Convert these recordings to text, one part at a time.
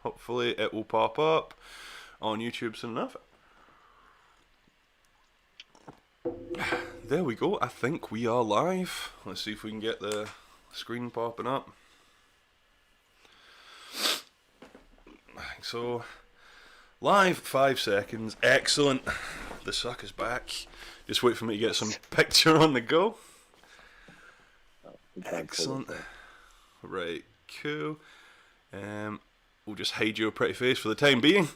Hopefully it will pop up on YouTube soon enough. There we go. I think we are live. Let's see if we can get the screen popping up. So, live, 5 seconds. Excellent. The Succ is back. Just wait for me to get some picture on the go. Excellent. Right, cool. We'll just hide your pretty face for the time being.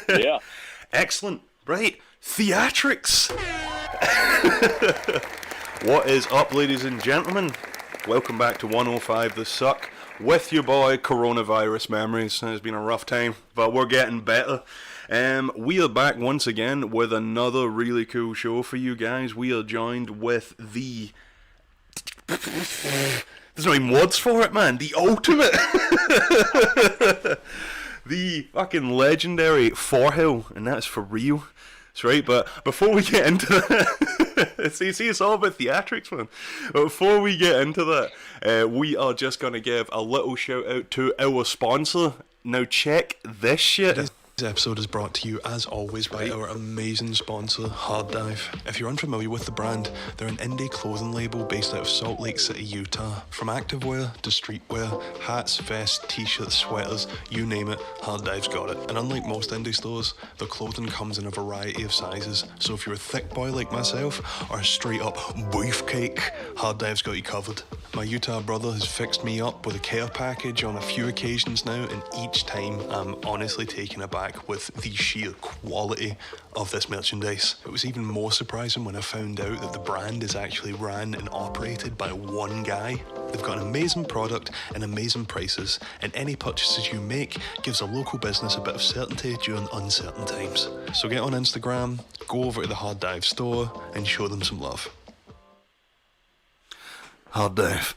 Yeah. Excellent. Right, theatrics. What is up, ladies and gentlemen? Welcome back to 105 The Succ with your boy Coronavirus Memories. It's been a rough time, but we're getting better. We are back once again with another really cool show for you guys. We are joined with the... There's no even words for it, man. The ultimate... the fucking legendary Forhill, and that's for real. That's right, but before we get into that, see, it's all about theatrics, man. But before we get into that, we are just going to give a little shout out to our sponsor. Now check this shit. This episode is brought to you, as always, by our amazing sponsor, Hard Dive. If you're unfamiliar with the brand, they're an indie clothing label based out of Salt Lake City, Utah. From activewear to streetwear, hats, vests, t-shirts, sweaters, you name it, Hard Dive's got it. And unlike most indie stores, their clothing comes in a variety of sizes. So if you're a thick boy like myself, or a straight up beefcake, Hard Dive's got you covered. My Utah brother has fixed me up with a care package on a few occasions now, and each time I'm honestly taken aback with the sheer quality of this merchandise. It was even more surprising when I found out that the brand is actually ran and operated by one guy. They've got an amazing product and amazing prices, and any purchases you make gives a local business a bit of certainty during uncertain times. So get on Instagram, go over to the Hard Dive store and show them some love. Hard Dive.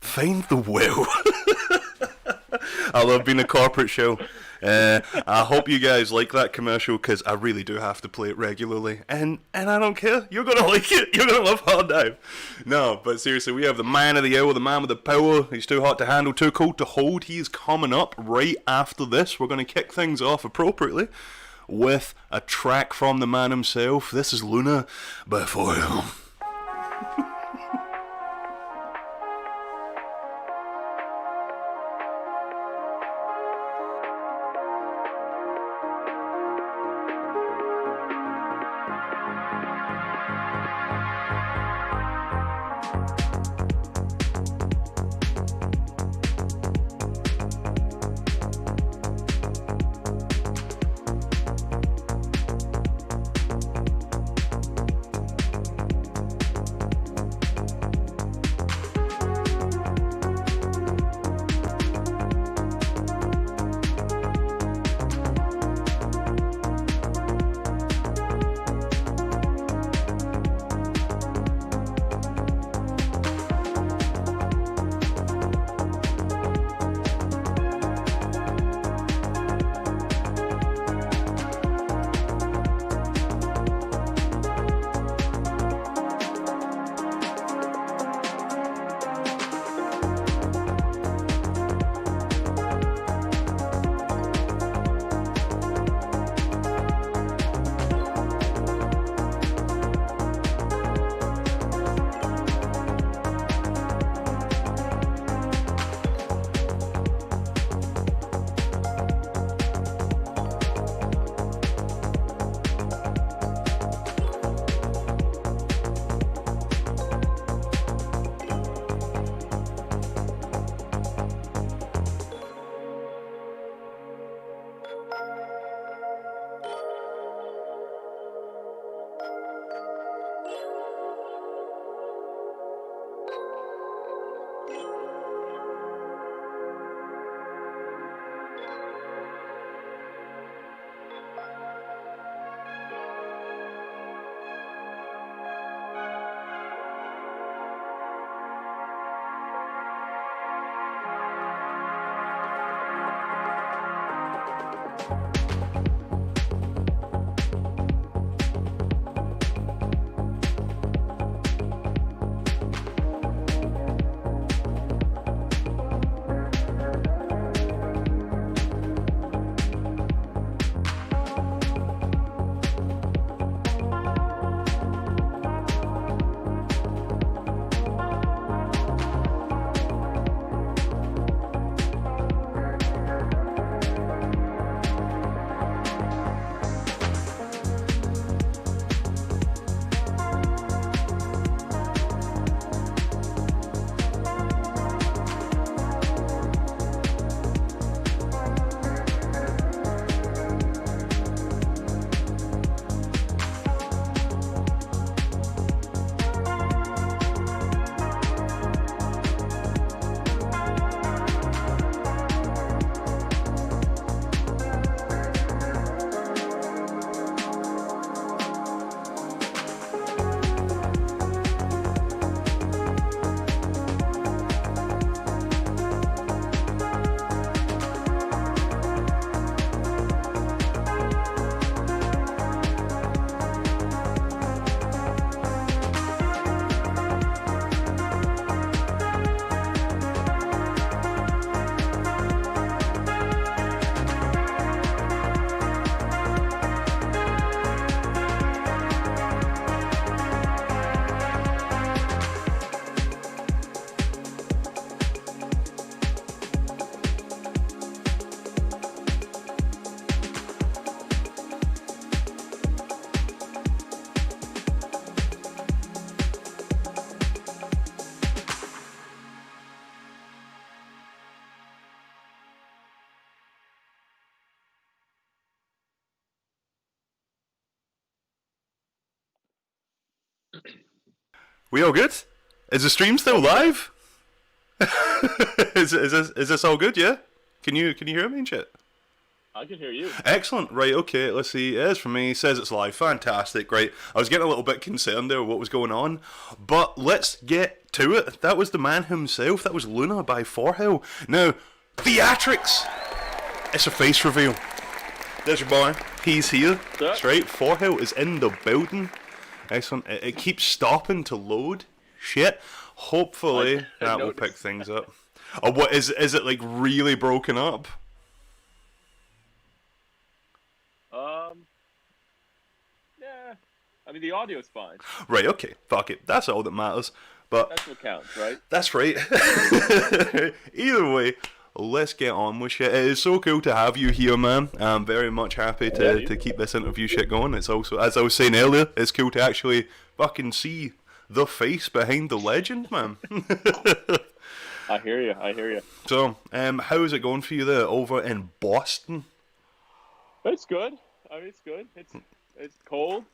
Find the will. I love being a corporate show. I hope you guys like that commercial, because I really do have to play it regularly, and I don't care. You're gonna like it. You're gonna love Hard Dive. No, but seriously, we have the man of the hour, the man with the power. He's too hot to handle, too cold to hold. He's coming up right after this. We're gonna kick things off appropriately with a track from the man himself. This is Luna by Forhill. We all good? Is the stream still live? Is this all good? Yeah. Can you hear me and shit? I can hear you. Excellent. Right. Okay. Let's see. It is for me. Says it's live. Fantastic. Right. I was getting a little bit concerned there with what was going on, but let's get to it. That was the man himself. That was Luna by Forhill. Now, theatrics. It's a face reveal. There's your boy. He's here. That's right. Forhill is in the building. Excellent. It keeps stopping to load. Shit. Hopefully that will pick things up. Oh, what is it like really broken up? Yeah. I mean, the audio's fine. Right, okay. Fuck it. That's all that matters. But that's what counts, right? That's right. Either way, let's get on with shit. It is so cool to have you here, man. I'm very much happy to keep this interview shit going. It's also, as I was saying earlier, it's cool to actually fucking see the face behind the legend, man. I hear you. So, how is it going for you there over in Boston? It's good. I mean, it's good. It's cold.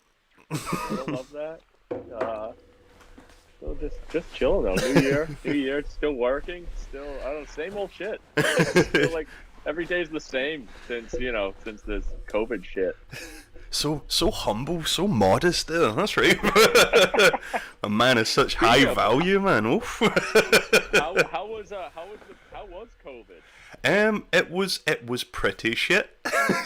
I don't love that. So just chilling though. New year. It's still working. Still, I don't know, same old shit. I feel like every day's the same since this COVID shit. So humble, so modest there. That's right. A man is such high value, man. Oof. How was COVID? It was pretty shit.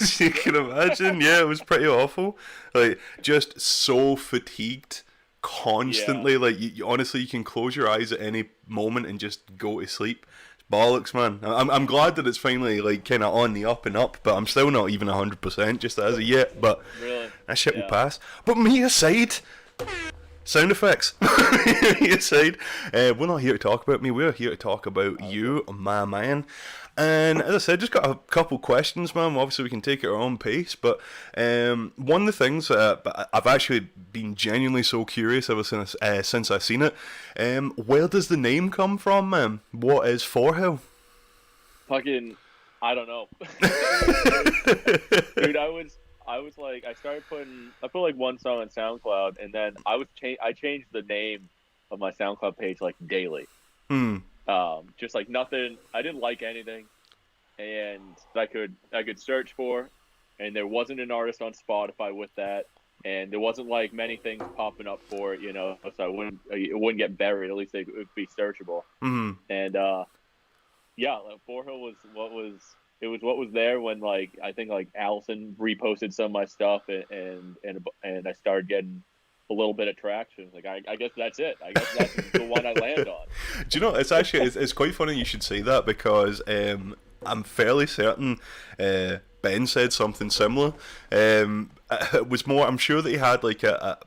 As you can imagine. Yeah, it was pretty awful. Like, just so fatigued constantly. Yeah. Like, you honestly, you can close your eyes at any moment and just go to sleep. Bollocks, man. I'm glad that it's finally like kind of on the up and up, but I'm still not even 100% just as of yet. But really? That shit will pass. But me aside, sound effects. Me aside, we're not here to talk about me. We're here to talk about you, my man. And as I said, just got a couple questions, man. Obviously, we can take it at our own pace. But one of the things I've actually been genuinely so curious ever since I've seen it. Where does the name come from, man? What is Forhill? Fucking, I don't know. Dude, I was like, I put like one song on SoundCloud, and then I changed the name of my SoundCloud page like daily. Just like nothing. I didn't like anything, and I could search for, and there wasn't an artist on Spotify with that, and there wasn't like many things popping up for it, so it wouldn't get buried. At least it would be searchable. Mm-hmm. And like, Forhill was what was there when like I think like Allison reposted some of my stuff, and I started getting a little bit of traction. Like I guess that's it. I guess that's the one I land on. Do you know? It's actually it's quite funny you should say that because I'm fairly certain Ben said something similar. It was more. I'm sure that he had like a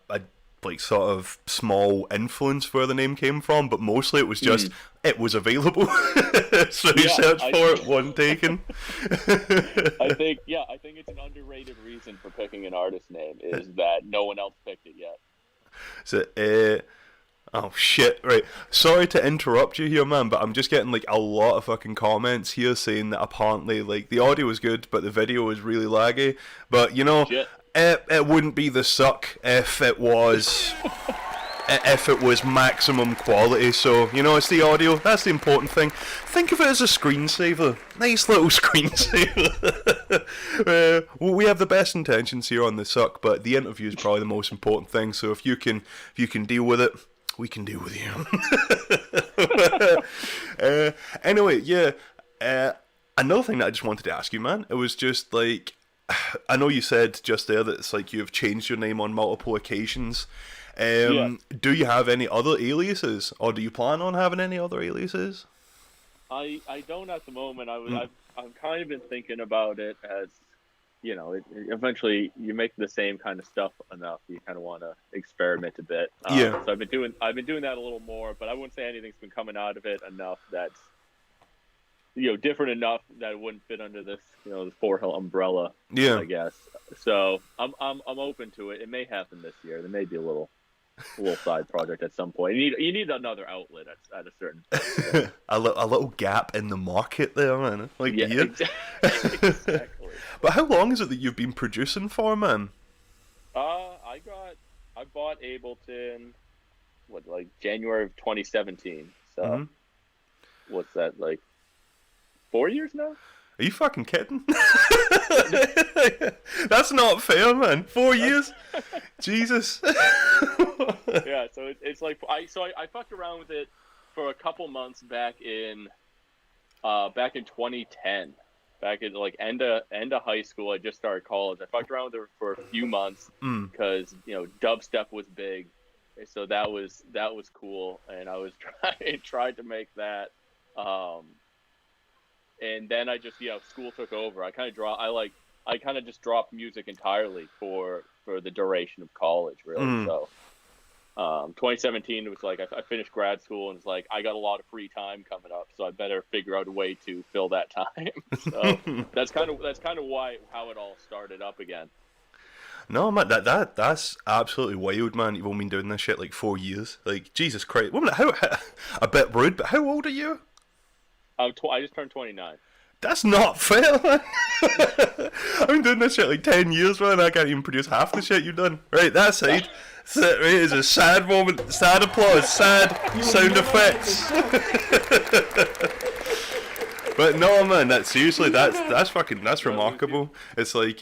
like sort of small influence where the name came from, but mostly it was just it was available. So he searched for it, wasn't taken. I think it's an underrated reason for picking an artist name is that no one else picked it yet. So, oh shit, right. Sorry to interrupt you here, man, but I'm just getting like a lot of fucking comments here saying that apparently like the audio was good, but the video was really laggy. But it wouldn't be the Succ if it was maximum quality. So it's the audio. That's the important thing. Think of it as a screensaver. Nice little screensaver. We have the best intentions here on the Succ, but the interview is probably the most important thing. So if you can deal with it, we can deal with you. Anyway, yeah. Another thing that I just wanted to ask you, man. It was just like, I know you said just there that it's like you've changed your name on multiple occasions. Do you have any other aliases, or do you plan on having any other aliases? I don't at the moment. I've kind of been thinking about it as, eventually you make the same kind of stuff enough, you kind of want to experiment a bit. So I've been doing that a little more, but I wouldn't say anything's been coming out of it enough that's different enough that it wouldn't fit under this the Forhill umbrella. I guess. So I'm open to it. It may happen this year. There may be a little side project at some point. You need another outlet at a certain point. a little gap in the market there, man. Like exactly. But how long is it that you've been producing for, man? I bought Ableton like January of 2017. So what's that, like 4 years now? Are you fucking kidding? That's not fair, man. 4 years? Jesus. Yeah, so it's like I fucked around with it for a couple months back in 2010. Back at like end of high school, I just started college. I fucked around with it for a few months because dubstep was big, so that was cool, and I was tried to make that. And then I just school took over. I kind of just dropped music entirely for the duration of college, really. So 2017, it was like I finished grad school, and it's like I got a lot of free time coming up, so I better figure out a way to fill that time. So that's kind of how it all started up again. No, man, that's absolutely wild, man. You've only been doing this shit like 4 years. Like, Jesus Christ. Woman, how a bit rude, but how old are you? I just turned 29. That's not fair, man. I've been doing this shit like 10 years, man. I can't even produce half the shit you've done. Right, that side. Right, it's a sad moment. Sad applause. Sad sound effects. But no, man, that's remarkable. It's like,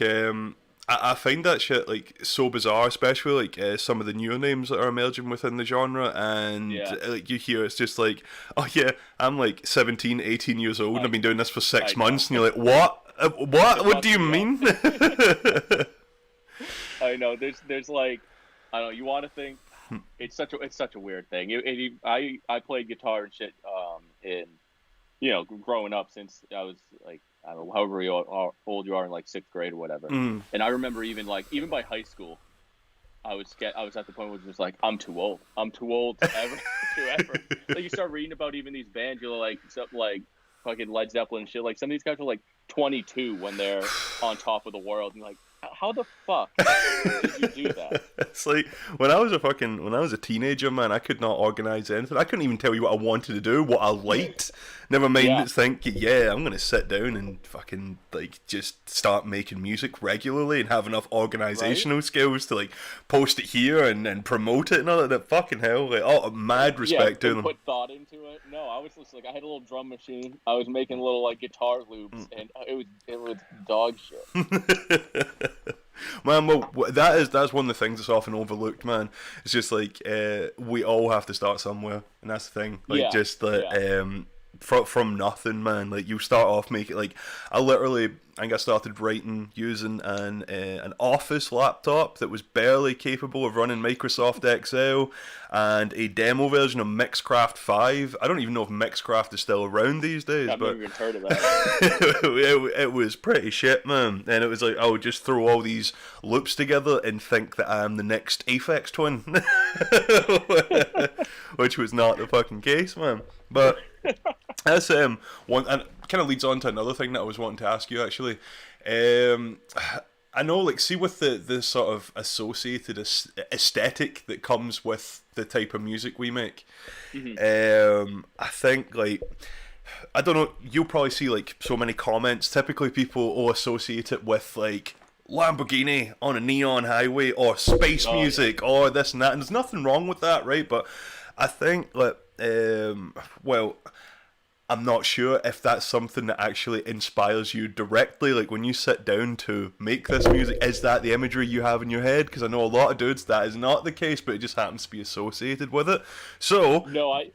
I find that shit like so bizarre, especially like some of the newer names that are emerging within the genre, and like you hear it's just like, oh yeah, I'm like 17, 18 years old and I've been doing this for 6 months, and you're like, what? What do you mean? I know. There's like, I don't know. You want to think it's such a weird thing. I played guitar and shit in growing up since I was like, I don't know, however old you are in like 6th grade or whatever. And I remember even by high school, I was at the point where it was just like, I'm too old to ever like, you start reading about even these bands, you're like something like fucking Led Zeppelin and shit. Like, some of these guys are like 22 when they're on top of the world, and like, how the fuck did you do that? It's like when I was a teenager, man, I could not organize anything. I couldn't even tell you what I wanted to do, what I liked. Never mind think, I'm gonna sit down and fucking like just start making music regularly and have enough organizational skills to like post it here and promote it and all that. Fucking hell, like, mad respect to them. Put thought into it. No, I was just like, I had a little drum machine. I was making little like guitar loops, and it was dog shit. Man, well, that's one of the things that's often overlooked, man. It's just like we all have to start somewhere, and that's the thing. Like, just that from nothing, man. Like, you start off making, like, I think I started writing using an office laptop that was barely capable of running Microsoft Excel, and a demo version of Mixcraft 5. I don't even know if Mixcraft is still around these days. I've but never even heard of that. it was pretty shit, man. And it was like, I would just throw all these loops together and think that I'm the next Aphex Twin. Which was not the fucking case, man. But that's one, and kind of leads on to another thing that I was wanting to ask you, actually. I know, like, see, with the sort of associated aesthetic that comes with the type of music we make, I think, like, I don't know, you'll probably see, like, so many comments. Typically people will associate it with, like, Lamborghini on a neon highway, or space music, or this and that, and there's nothing wrong with that, right? But I think, like, well, I'm not sure if that's something that actually inspires you directly. Like, when you sit down to make this music, is that the imagery you have in your head? Because I know a lot of dudes that is not the case, but it just happens to be associated with it. So,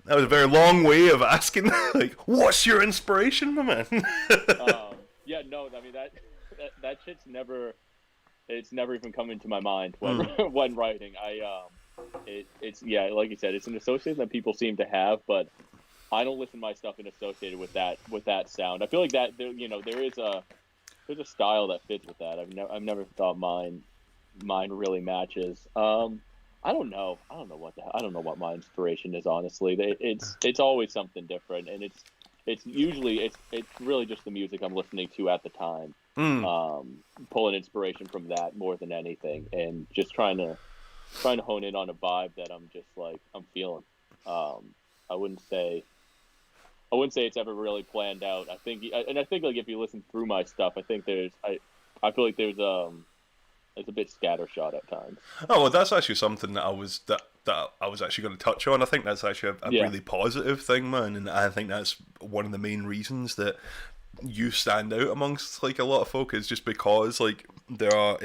that was a very long way of asking, like, what's your inspiration, my man? Yeah, no, I mean, that shit's never even come into my mind when writing. It's like you said, it's an association that people seem to have, but I don't listen to my stuff and associated with that sound. I feel like that there's a style that fits with that. I've never thought mine really matches. I don't know what my inspiration is, honestly. It's always something different, and it's usually really just the music I'm listening to at the time. Pulling inspiration from that more than anything, and just trying to hone in on a vibe that I'm just like, I'm feeling. I wouldn't say it's ever really planned out. I think like, if you listen through my stuff, I think I feel like there's it's a bit scattershot at times. Oh well, that's actually something that I was actually going to touch on. I think that's actually a really positive thing, man, and I think that's one of the main reasons that you stand out amongst like a lot of folk is just because like there are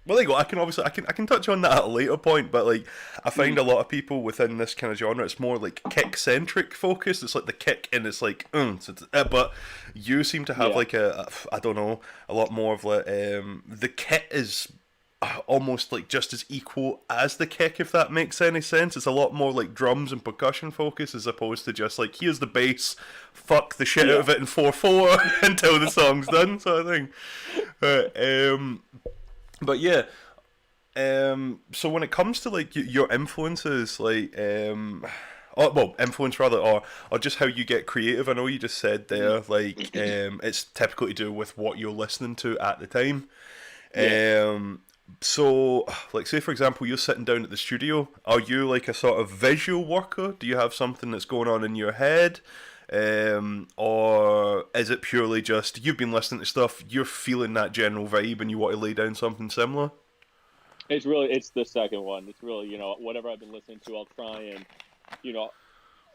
well, there you go. I can touch on that at a later point, but like I find a lot of people within this kind of genre, it's more like kick centric focus. It's like the kick, and it's like, but you seem to have like I don't know, a lot more of like the kit is almost like just as equal as the kick, if that makes any sense. It's a lot more like drums and percussion focus as opposed to just like here's the bass, fuck the shit out of it in 4/4 until the song's done, sort of thing. But yeah, so when it comes to like your influences, like influence rather, or just how you get creative. I know you just said there, like it's typically to do with what you're listening to at the time. So, like, say for example, you're sitting down at the studio. Are you like a sort of visual worker? Do you have something that's going on in your head? Or is it purely just you've been listening to stuff, you're feeling that general vibe, and you want to lay down something similar? It's the second one. It's really, whatever I've been listening to, I'll try and,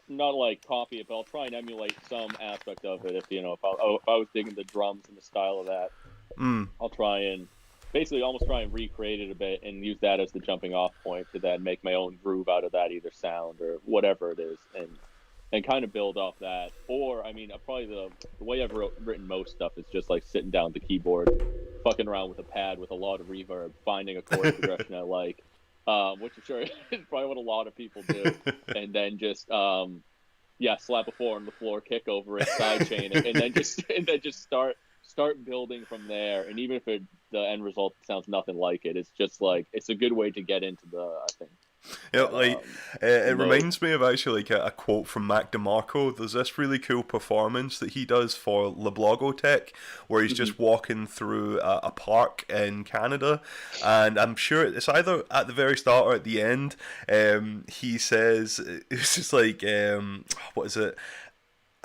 not like copy it, but I'll try and emulate some aspect of it. If I was digging the drums and the style of that, I'll try and basically almost try and recreate it a bit and use that as the jumping off point to then make my own groove out of that, either sound or whatever it is, and kind of build off that. Or, I mean, probably the way I've written most stuff is just like sitting down at the keyboard, fucking around with a pad with a lot of reverb, finding a chord progression I like, which I'm sure is probably what a lot of people do, and then just slap a 4 on the floor, kick over it, sidechain it, and then just start building from there. And even if the end result sounds nothing like it, it's just like it's a good way to get into I think. Yeah, like it reminds me of actually like a quote from Mac DeMarco. There's this really cool performance that he does for Le Blogotech, where he's just walking through a park in Canada, and I'm sure it's either at the very start or at the end. He says it's just like what is it?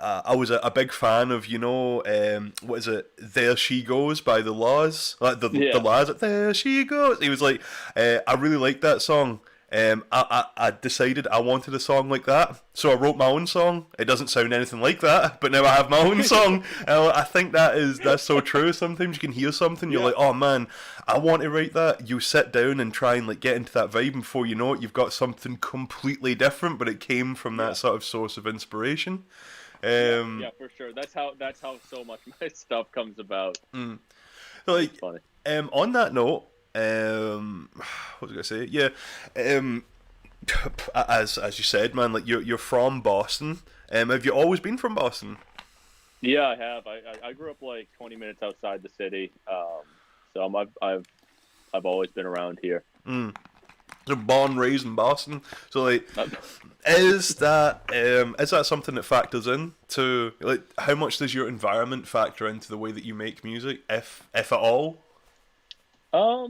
I was a big fan of, what is it? There She Goes by the Laws. Like the Laws, There She Goes. He was like, I really like that song. I decided I wanted a song like that, so I wrote my own song. It doesn't sound anything like that, but now I have my own song. And I think that's so true. Sometimes you can hear something, you're like, oh man, I want to write that. You sit down and try and like get into that vibe, and before you know it, you've got something completely different, but it came from that sort of source of inspiration. Yeah, for sure. That's how so much of my stuff comes about. Like, it's funny. On that note, what was I gonna say? Yeah, as you said, man, like you're from Boston. Have you always been from Boston? Yeah, I have. I grew up like 20 minutes outside the city. So I've always been around here. So born, raised in Boston. So like, is that something that factors in to like how much does your environment factor into the way that you make music, if at all? Oh,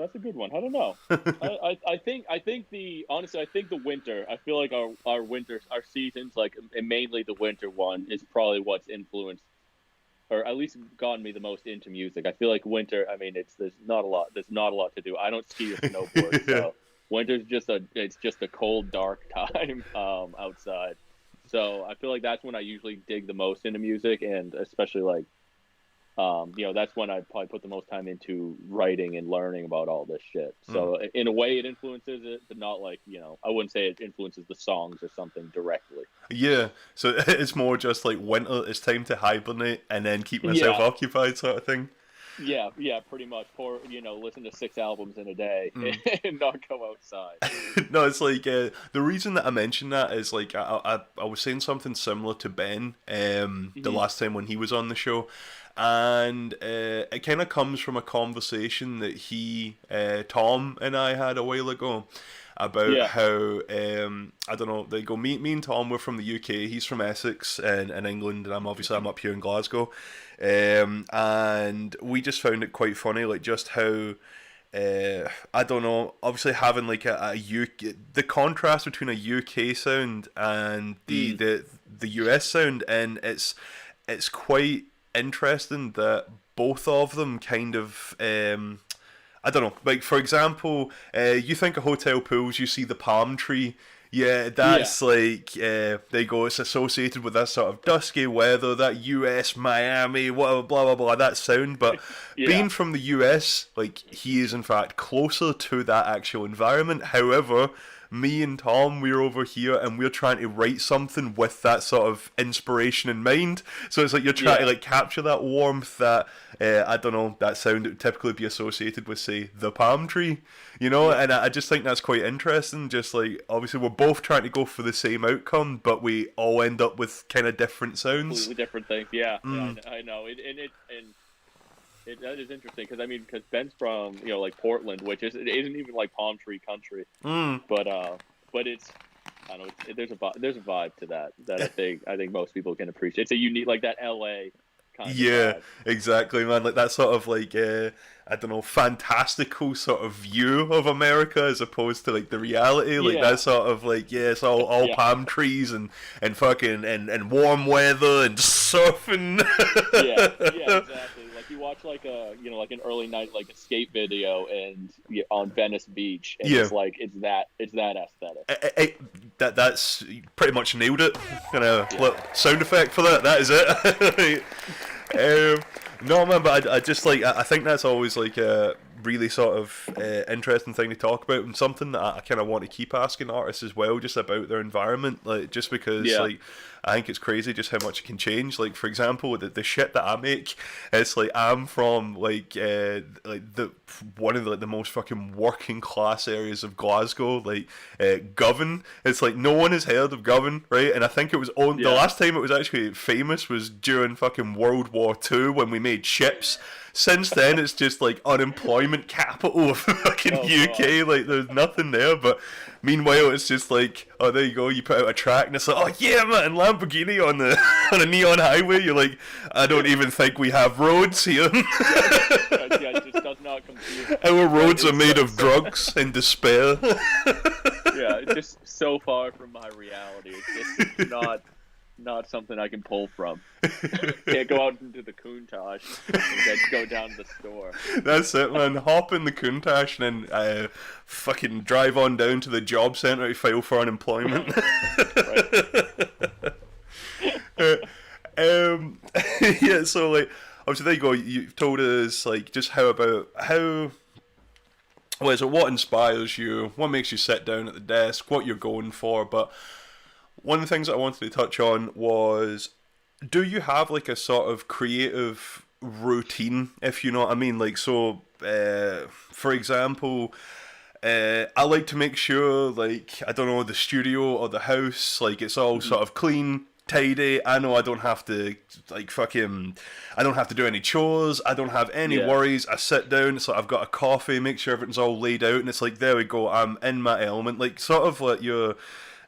that's a good one. I don't know. I think the winter. I feel like our winters, our seasons, like and mainly the winter one, is probably what's influenced, or at least gotten me the most into music. I feel like winter. I mean, there's not a lot to do. I don't ski or snowboard, so winter's just a cold, dark time outside. So I feel like that's when I usually dig the most into music, and especially like. That's when I probably put the most time into writing and learning about all this shit. So in a way it influences it, but not like, I wouldn't say it influences the songs or something directly. Yeah. So it's more just like winter, it's time to hibernate and then keep myself occupied sort of thing. Yeah, pretty much. Listen to 6 albums in a day and not go outside. No, it's like the reason that I mentioned that is like I was saying something similar to Ben the last time when he was on the show. And it kind of comes from a conversation that Tom and I had a while ago about how, I don't know, they go, me and Tom were from the UK, he's from Essex in England, and I'm up here in Glasgow, and we just found it quite funny, like just how, I don't know, obviously having like a UK, the contrast between a UK sound and the US sound, and it's quite interesting that both of them kind of I don't know, like for example, you think of hotel pools, you see the palm tree. Yeah, that's like, there you go, it's associated with that sort of dusky weather, that US, Miami, blah, blah, blah, blah, that sound, but being from the US, like, he is in fact closer to that actual environment. However, me and Tom, we're over here and we're trying to write something with that sort of inspiration in mind. So it's like you're trying to like capture that warmth, that I don't know, that sound that would typically be associated with, say, the palm tree, you know. And I just think that's quite interesting. Just like, obviously we're both trying to go for the same outcome, but we all end up with kind of different sounds, completely different things. Yeah, I know. That is interesting because Ben's from like Portland, which it isn't even like palm tree country, but it's, I don't know, there's a vibe to that I think most people can appreciate. It's a unique, like that LA kind of vibe. Exactly, man. Like that sort of like I don't know, fantastical sort of view of America as opposed to like the reality. Like that sort of like it's all palm trees and fucking and warm weather and surfing. Exactly. Like you watch like a like an early night like a skate video and on Venice Beach, and it's like it's that aesthetic. That's pretty much nailed it. Sound effect for that. That is it. No, man, but I just like, I think that's always like a really sort of interesting thing to talk about, and something that I kind of want to keep asking artists as well, just about their environment, like just because like I think it's crazy just how much it can change. Like for example, the shit that I make, it's like I'm from like the one of the most fucking working class areas of Glasgow, like Govan. It's like no one has heard of Govan, right? And I think it was the last time it was actually famous was during fucking World War II when we made ships. Since then, it's just like unemployment capital of fucking UK. God. Like there's nothing there. But meanwhile, it's just like, oh, there you go. You put out a track, and it's like, oh yeah, man, Lamborghini on a neon highway. You're like, I don't even think we have roads here. It just does not compute. Our roads are made of drugs and despair. It's just so far from my reality. It's just not something I can pull from. Can't go out into the Countach and then go down to the store. That's it, man. Hop in the Countach and then fucking drive on down to the job centre to file for unemployment. So like, obviously there you go. You've told us like just what inspires you, what makes you sit down at the desk, what you're going for, but one of the things that I wanted to touch on was, do you have like a sort of creative routine, if you know what I mean? Like, so, for example, I like to make sure, like, I don't know, the studio or the house, like, it's all sort of clean, tidy. I know I don't have to, like, I don't have to do any chores. I don't have any worries. I sit down, it's like I've got a coffee, make sure everything's all laid out, and it's like, there we go, I'm in my element. Like, sort of like your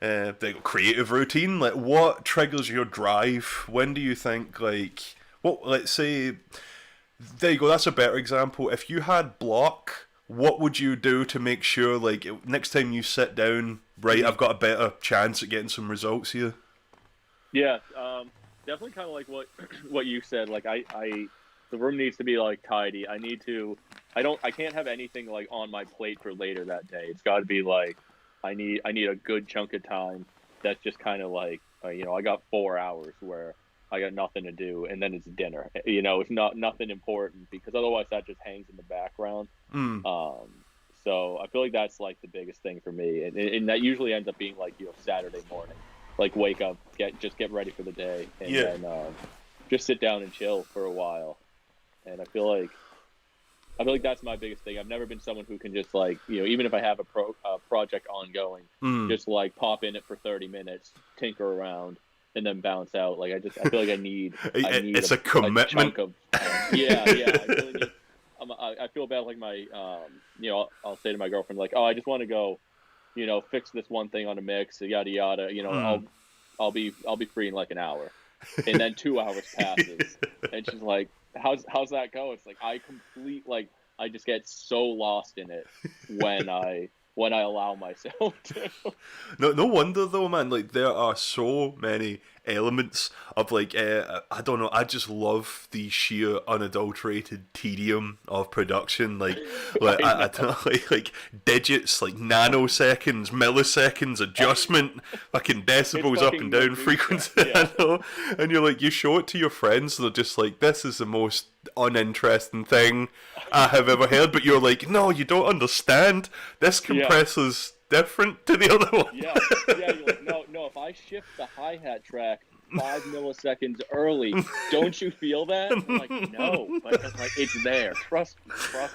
the creative routine, like what triggers your drive? When do you think, like, what, let's say, there you go, that's a better example. If you had block, what would you do to make sure, like, next time you sit down, right, I've got a better chance at getting some results here? Definitely kind of like what you said. Like the room needs to be like tidy. I can't have anything like on my plate for later that day. It's got to be like, I need a good chunk of time that's just kind of like, I got 4 hours where I got nothing to do, and then it's dinner. It's nothing important, because otherwise that just hangs in the background. So I feel like that's like the biggest thing for me, and that usually ends up being like Saturday morning, like wake up, get ready for the day, and then just sit down and chill for a while. And I feel like that's my biggest thing. I've never been someone who can just like, even if I have a project ongoing, just like pop in it for 30 minutes, tinker around, and then bounce out. Like I feel like I need it's a commitment. Chunk of, I really need. I feel bad. Like my, I'll say to my girlfriend like, oh, I just want to go, fix this one thing on a mix, yada yada. I'll be free in like an hour, and then 2 hours passes, and she's like, how's that go? It's like I just get so lost in it when I allow myself to. No wonder though, man. Like there are so many elements of like I don't know, I just love the sheer unadulterated tedium of production, I don't like digits, like nanoseconds, milliseconds, adjustment, fucking decibels up and down, frequency. I know. And you're like, you show it to your friends, they're just like, this is the most uninteresting thing I have ever heard, but you're like, no, you don't understand, this compressor's different to the other one. Yeah, you're like, no, if I shift the hi-hat track 5 milliseconds early, don't you feel that? I'm like, no, but it's there. Trust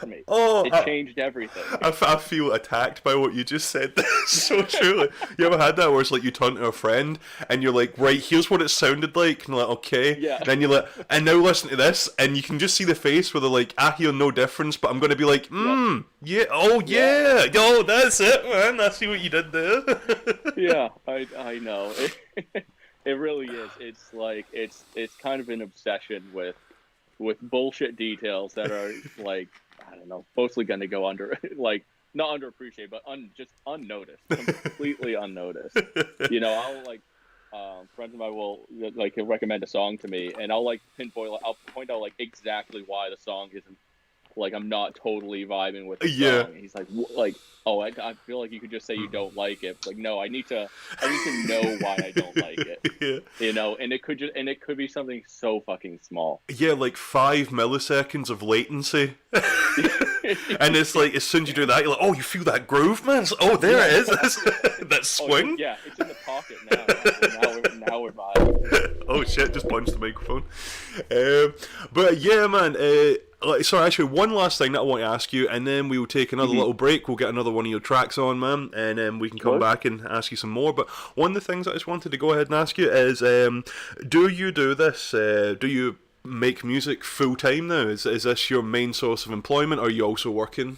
me. Oh, it changed everything. I feel attacked by what you just said. So true. You ever had that where it's like you turn to a friend and you're like, right, here's what it sounded like, and like, okay. Yeah. Then you're like, and now listen to this, and you can just see the face where they're like, I hear no difference, but I'm going to be like, yeah, yo, that's it, man. I see what you did there. Yeah, I know. It really is. It's like it's kind of an obsession with bullshit details that are like, I don't know, mostly going to go under, like, not underappreciated, but just unnoticed, completely unnoticed. You know, I'll like friends of mine will like recommend a song to me, and I'll like I'll point out like exactly why the song isn't, like, I'm not totally vibing with the song. And he's like, oh, I feel like you could just say you don't like it. Like, no, I need to know why I don't like it. Yeah. You know, and it could be something so fucking small. Yeah, like 5 milliseconds of latency. And it's like, as soon as you do that, you're like, oh, you feel that groove, man? Oh, there it is. That swing. Oh, yeah, it's in the pocket now. Now we're vibing. Oh shit, just punched the microphone. But yeah, man, sorry, actually, one last thing that I want to ask you, and then we will take another little break. We'll get another one of your tracks on, man, and then we can come back and ask you some more. But one of the things I just wanted to go ahead and ask you is, do you do this? Do you make music full time now? Is this your main source of employment, or are you also working?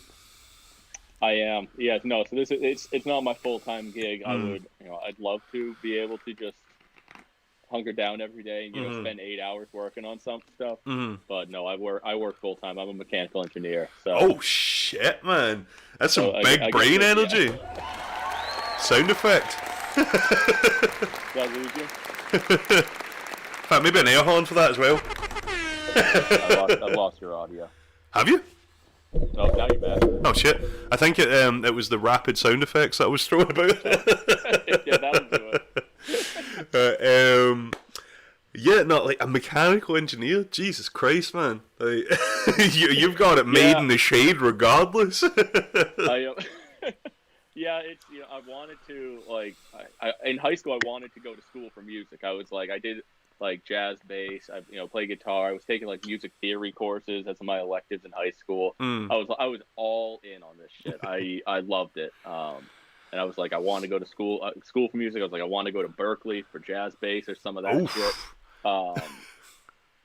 I am. Yeah, no. So it's not my full-time gig. I'd love to be able to just hunker down every day and spend 8 hours working on some stuff. But no, I work full time. I'm a mechanical engineer. So. Oh shit, man! That's some big brain energy. Yeah. Sound effect. Did I lose you? Maybe an air horn for that as well. I lost your audio. Have you? Oh, now you're back. Oh shit! I think it was the rapid sound effects that I was throwing about. Yeah, that'll do it. Yeah, not like a mechanical engineer. Jesus Christ, man! Like, you've got it made in the shade, regardless. Yeah, it's, you know, I wanted to, like, in high school I wanted to go to school for music. I did like jazz bass. I play guitar. I was taking like music theory courses as my electives in high school. I was all in on this shit. I loved it. And I was like, I want to go to school for music. I was like, I want to go to Berkeley for jazz bass or some of that shit.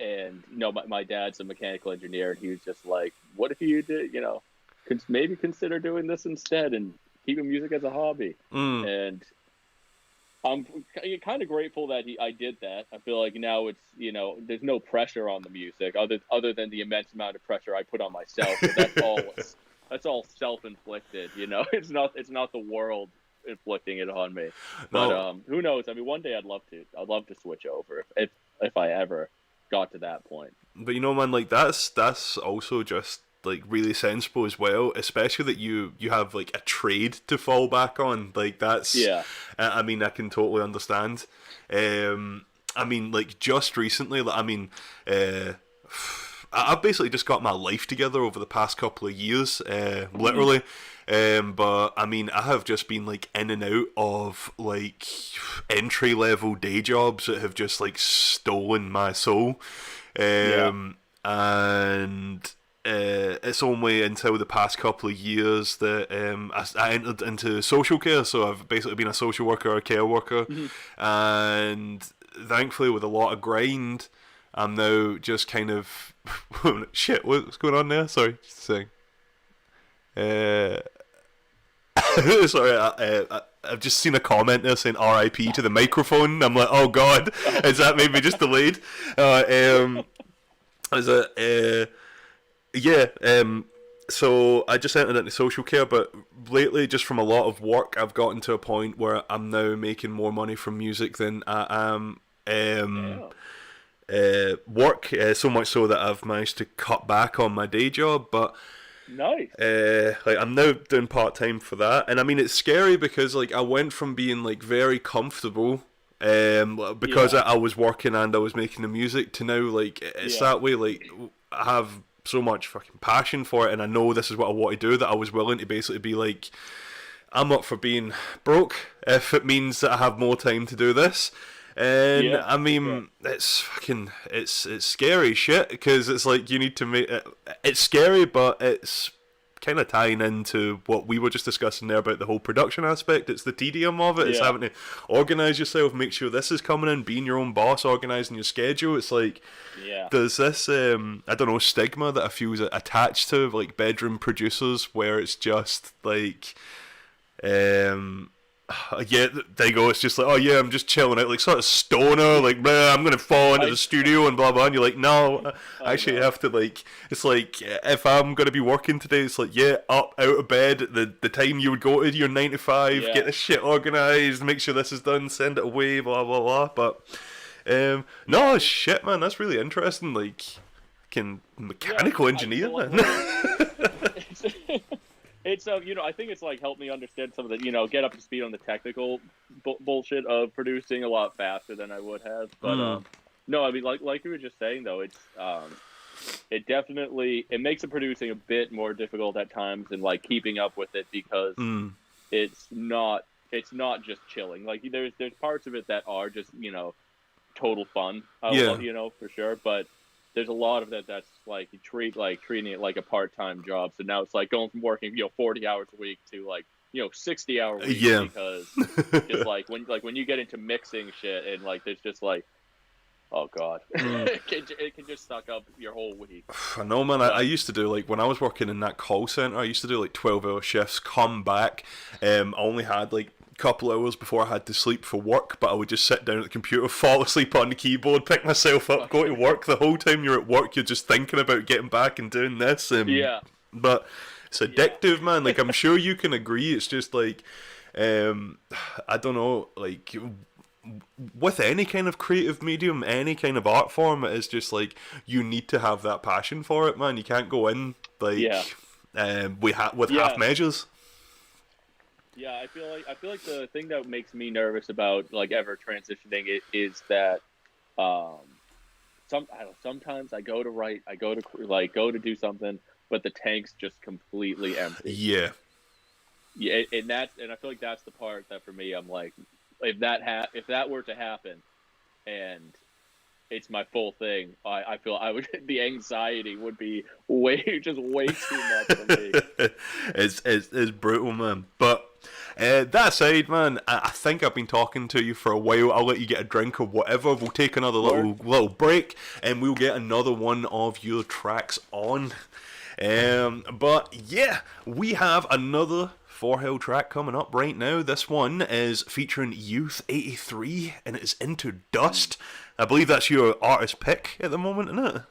And my dad's a mechanical engineer, and he was just like, what if you did, maybe consider doing this instead and keeping music as a hobby. And I'm kind of grateful that I did that. I feel like now it's, there's no pressure on the music other than the immense amount of pressure I put on myself. But that's all self-inflicted, It's not the world inflicting it on me. But who knows? I mean, one day I'd love to switch over if I ever got to that point. But man, like that's also just like really sensible as well, especially that you have like a trade to fall back on. Like that's I mean, I can totally understand. I mean, like just recently, I've basically just got my life together over the past couple of years, literally. But I mean, I have just been like in and out of like entry level day jobs that have just like stolen my soul. And it's only until the past couple of years that I entered into social care. So I've basically been a social worker, a care worker, and thankfully with a lot of grind, I'm now just kind of shit. What's going on there? Sorry, just saying. Sorry, I've just seen a comment there saying "R.I.P." to the microphone. I'm like, oh god, is that maybe just delayed? So I just entered into social care, but lately, just from a lot of work, I've gotten to a point where I'm now making more money from music than I am Yeah. Work, so much so that I've managed to cut back on my day job, but Nice. like I'm now doing part time for that, and I mean it's scary because like I went from being like very comfortable, because Yeah. I was working and I was making the music, to now like it's Yeah. that way. Like I have so much fucking passion for it, and I know this is what I want to do, that I was willing to basically be like, I'm up for being broke if it means that I have more time to do this. And Yeah. I For sure. mean, it's scary shit, because it's like you need to make it. It's scary, but it's kind of tying into what we were just discussing there about the whole production aspect. It's the tedium of it. It's Yeah. having to organize yourself, make sure this is coming in, being your own boss, organizing your schedule. It's like Yeah. there's this I don't know, stigma that I feel is attached to like bedroom producers, where it's just like yeah, there you go. It's just like, oh yeah, I'm just chilling out, like sort of stoner, like blah, I'm gonna fall into the studio and blah blah. And you're like, no, I actually know. have to like. It's like if I'm gonna be working today, it's like yeah, up out of bed, the time you would go to your 9 to 5, Yeah. get this shit organized, make sure this is done, send it away, blah blah blah. But no shit, man, that's really interesting. Like, can mechanical engineer, Well, man. it's, it's I think it's like helped me understand some of the, get up to speed on the technical bullshit of producing a lot faster than I would have. But no, I mean, like you were just saying though, it's it definitely, it makes the producing a bit more difficult at times, and like keeping up with it, because it's not just chilling. Like there's parts of it that are just total fun. For sure. But there's a lot of that that's like treating it like a part-time job. So now it's like going from working 40 hours a week to like 60-hour weeks. Yeah. Because just when you get into mixing shit, and like there's just like, oh god, it can just suck up your whole week. I know, man. I used to do, like, when I was working in that call center, I used to do like 12-hour shifts, come back. I only had like a couple hours before I had to sleep for work, but I would just sit down at the computer, fall asleep on the keyboard, pick myself up, go to work. The whole time you're at work, you're just thinking about getting back and doing this. Yeah. But it's addictive, man. Like, I'm sure you can agree. It's just like, I don't know, like, with any kind of creative medium, any kind of art form, it is just like you need to have that passion for it, man. You can't go in like with half measures. Yeah, I feel like the thing that makes me nervous about like ever transitioning it is that sometimes I go to write, I go to do something, but the tank's just completely empty. Yeah, and I feel like that's the part that for me, I'm like, if that were to happen, and it's my full thing, I feel the anxiety would be way too much for me. It's brutal, man. But that aside, man, I think I've been talking to you for a while. I'll let you get a drink or whatever. We'll take another little break, and we'll get another one of your tracks on. But yeah, we have another Forhill track coming up right now. This one is featuring Youth 83, and it is Into Dust. I believe that's your artist pick at the moment, isn't it?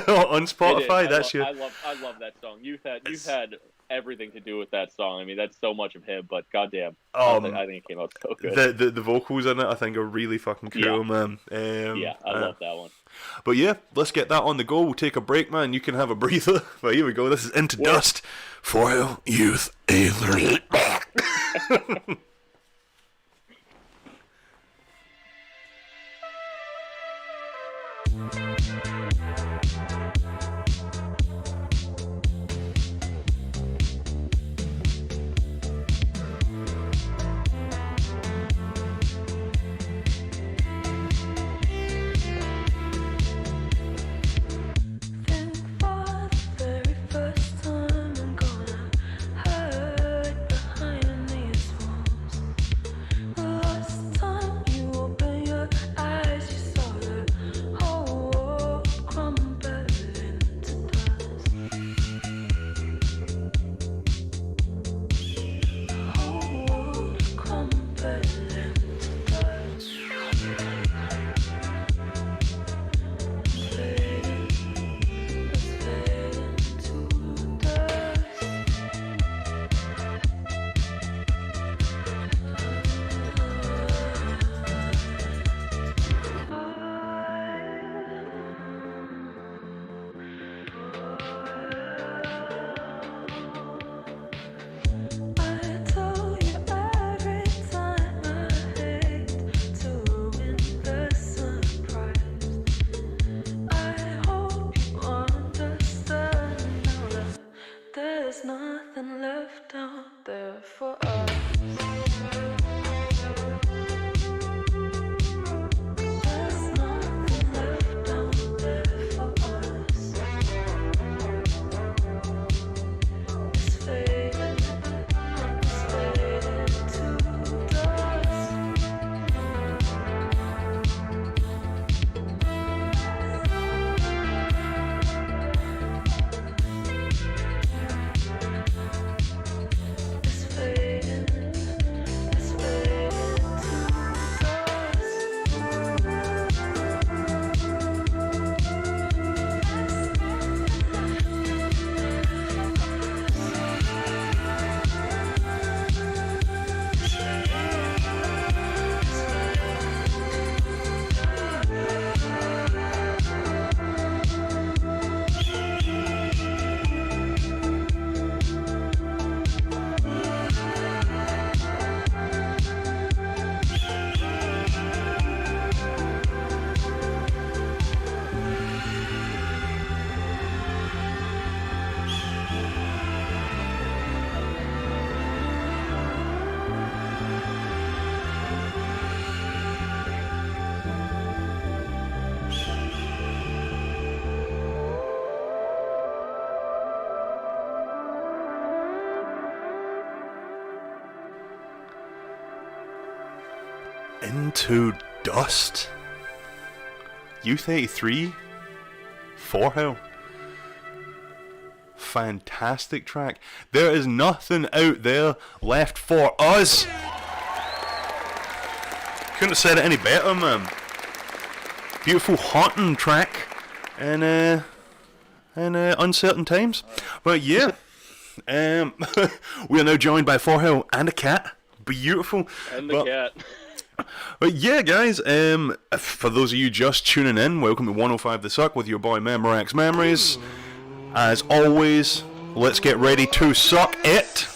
On Spotify, I love that song. Youth had everything to do with that song. I mean, that's so much of him, but goddamn, I think it came out so good. The vocals in it, I think, are really fucking cool, man. I love that one. But yeah, let's get that on the go. We'll take a break, man. You can have a breather. But here we go. This is Into Dust. Forhill, Youth 83. First time I'm gonna hide behind these walls. nothing left out there for us. There's nothing left out there for us. It's fading to dust. It's fading Into Dust. Youth 83. Forhill. Fantastic track. There is nothing out there left for us. Couldn't have said it any better, man. Beautiful haunting track in uncertain times. But yeah, we are now joined by Forhill and a cat. Beautiful. And the cat. But yeah, guys, for those of you just tuning in, welcome to 105 The Succ with your boy Memorex Memories. As always, let's get ready to suck it.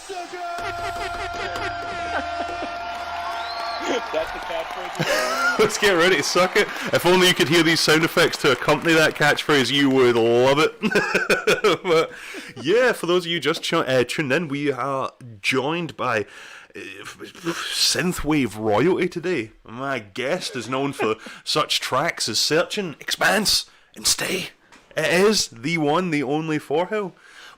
That's the catchphrase. Let's get ready to suck it. If only you could hear these sound effects to accompany that catchphrase, you would love it. But yeah, for those of you just tuned in, we are joined by synthwave royalty today. My guest is known for such tracks as Searching, Expanse, and Stay. It is the one, the only Forhill.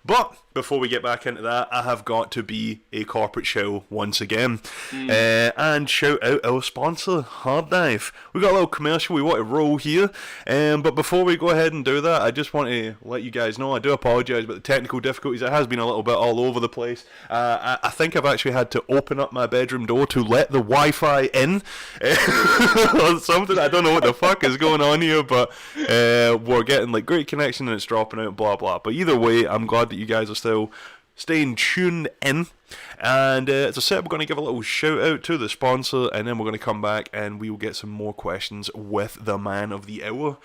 But before we get back into that, I have got to be a corporate show once again. And shout out our sponsor, Hard Dive. We got a little commercial we want to roll here. But before we go ahead and do that, I just want to let you guys know, I do apologise about the technical difficulties. It has been a little bit all over the place. I think I've actually had to open up my bedroom door to let the Wi-Fi in. Or something. I don't know what the fuck is going on here, but we're getting like great connection and it's dropping out, blah blah. But either way, I'm glad that you guys are still staying tuned in. And as I said, we're going to give a little shout out to the sponsor, and then we're going to come back and we will get some more questions with the man of the hour.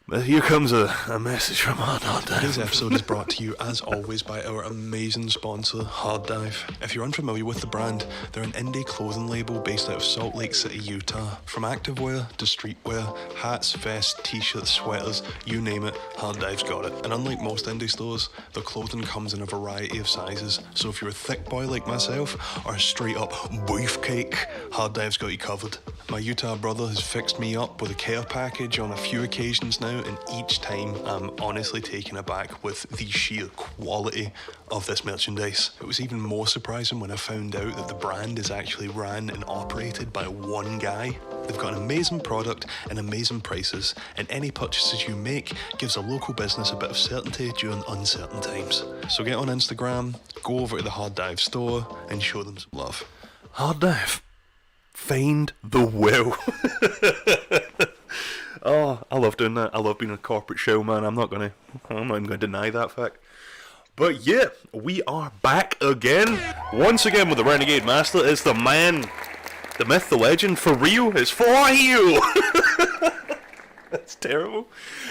But here comes a message from Hard Dive. Today's episode is brought to you, as always, by our amazing sponsor, Hard Dive. If you're unfamiliar with the brand, they're an indie clothing label based out of Salt Lake City, Utah. From activewear to streetwear, hats, vests, t-shirts, sweaters, you name it, Hard Dive's got it. And unlike most indie stores, their clothing comes in a variety of sizes. So if you're a thick boy like myself, or a straight up beefcake, Hard Dive's got you covered. My Utah brother has fixed me up with a care package on a few occasions now, and each time I'm honestly taken aback with the sheer quality of this merchandise. It was even more surprising when I found out that the brand is actually ran and operated by one guy. They've got an amazing product and amazing prices, and any purchases you make gives a local business a bit of certainty during uncertain times. So get on Instagram, go over to the Hard Dive store and show them some love. Hard Dive. Find the will. Oh, I love doing that. I love being a corporate show, man. I'm not even going to deny that fact. But yeah, we are back again. Once again with the Renegade Master. It's the man, the myth, the legend, for real. It's Forhill. That's terrible.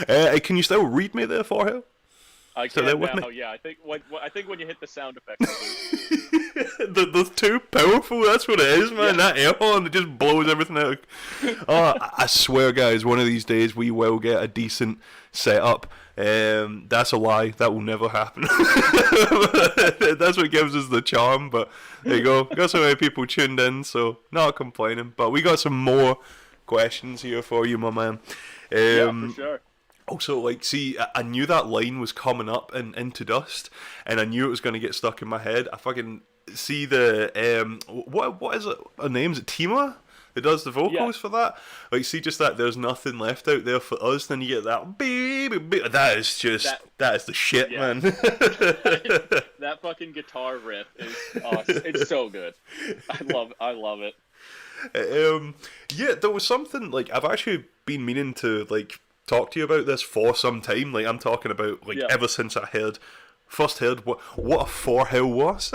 Can you still read me there, Forhill? I So can there with now. me. Yeah, I think when you hit the sound effects. They're too powerful. That's what it is, man. Yeah. That air horn, it just blows everything out. Oh, I swear, guys, one of these days we will get a decent setup. That's a lie. That will never happen. That's what gives us the charm. But there you go. Got so many people tuned in, so not complaining. But we got some more questions here for you, my man. Yeah, for sure. Also, like, see, I knew that line was coming up in Into Dust, and I knew it was going to get stuck in my head. I fucking see the, what is it, her name? Is it Tima? That does the vocals for that? Like, see, just that there's nothing left out there for us, then you get that, baby, baby. That is just, that is the shit, man. That fucking guitar riff is awesome. It's so good. I love it. Yeah, there was something, like, I've actually been meaning to, like, talk to you about this for some time. Like, I'm talking about, like, ever since I first heard what a Forhill was.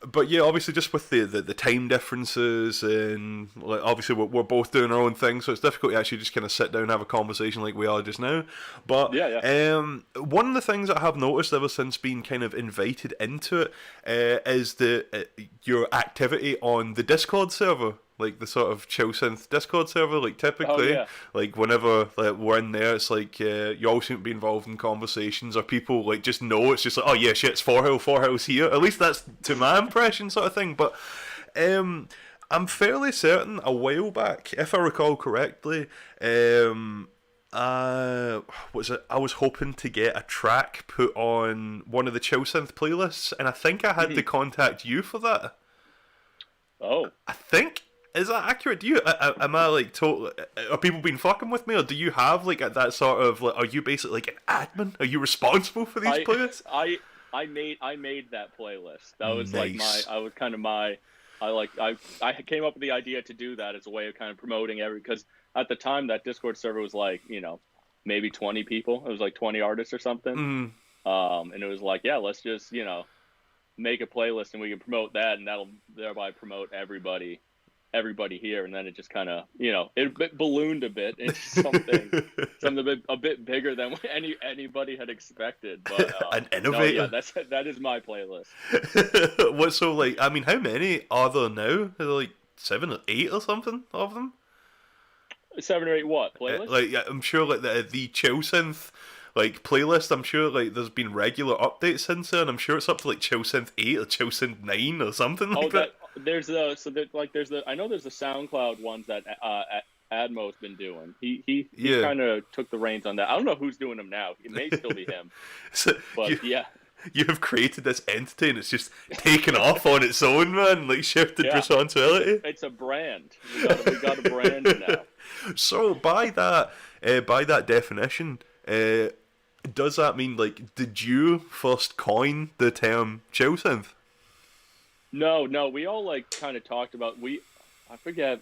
But yeah, obviously just with the time differences, and like obviously we're both doing our own thing, so it's difficult to actually just kind of sit down and have a conversation like we are just now. But one of the things that I have noticed ever since being kind of invited into it is your activity on the Discord server. Like the sort of chill synth Discord server, like typically, like whenever like, we're in there, it's like you all seem to be involved in conversations, or people like just know it's just like, oh yeah, shit, it's Forhill's here. At least that's to my impression, sort of thing. But I'm fairly certain a while back, if I recall correctly, I was hoping to get a track put on one of the chill synth playlists, and I think I had to contact you for that. Oh, I think. Is that accurate? Do you am I like total? Are people been fucking with me, or do you have like that sort of? Like, are you basically like an admin? Are you responsible for these playlists? I made that playlist. That was like I came up with the idea to do that as a way of kind of promoting because at the time that Discord server was like maybe 20 people. It was like 20 artists or something. And it was like let's just make a playlist and we can promote that, and that'll thereby promote everybody here, and then it just kind of it ballooned a bit into something a bit bigger than anybody had expected. But an innovator. That is my playlist. What, so like, I mean, how many are there now? Are there like 7 or 8 or something of them? 7 or 8 what playlists? Like I'm sure like the chill synth like playlist, I'm sure like there's been regular updates since then. I'm sure it's up to like chill synth 8 or chill synth 9 or something like that. There's the I know there's the SoundCloud ones that Admo's been doing. He kind of took the reins on that. I don't know who's doing them now. It may still be him. But you have created this entity and it's just taken off on its own, man. Like shifted responsibility. It's a brand. We got a brand now. So by that definition, does that mean like did you first coin the term chill synth? No, we all like kind of talked about I forget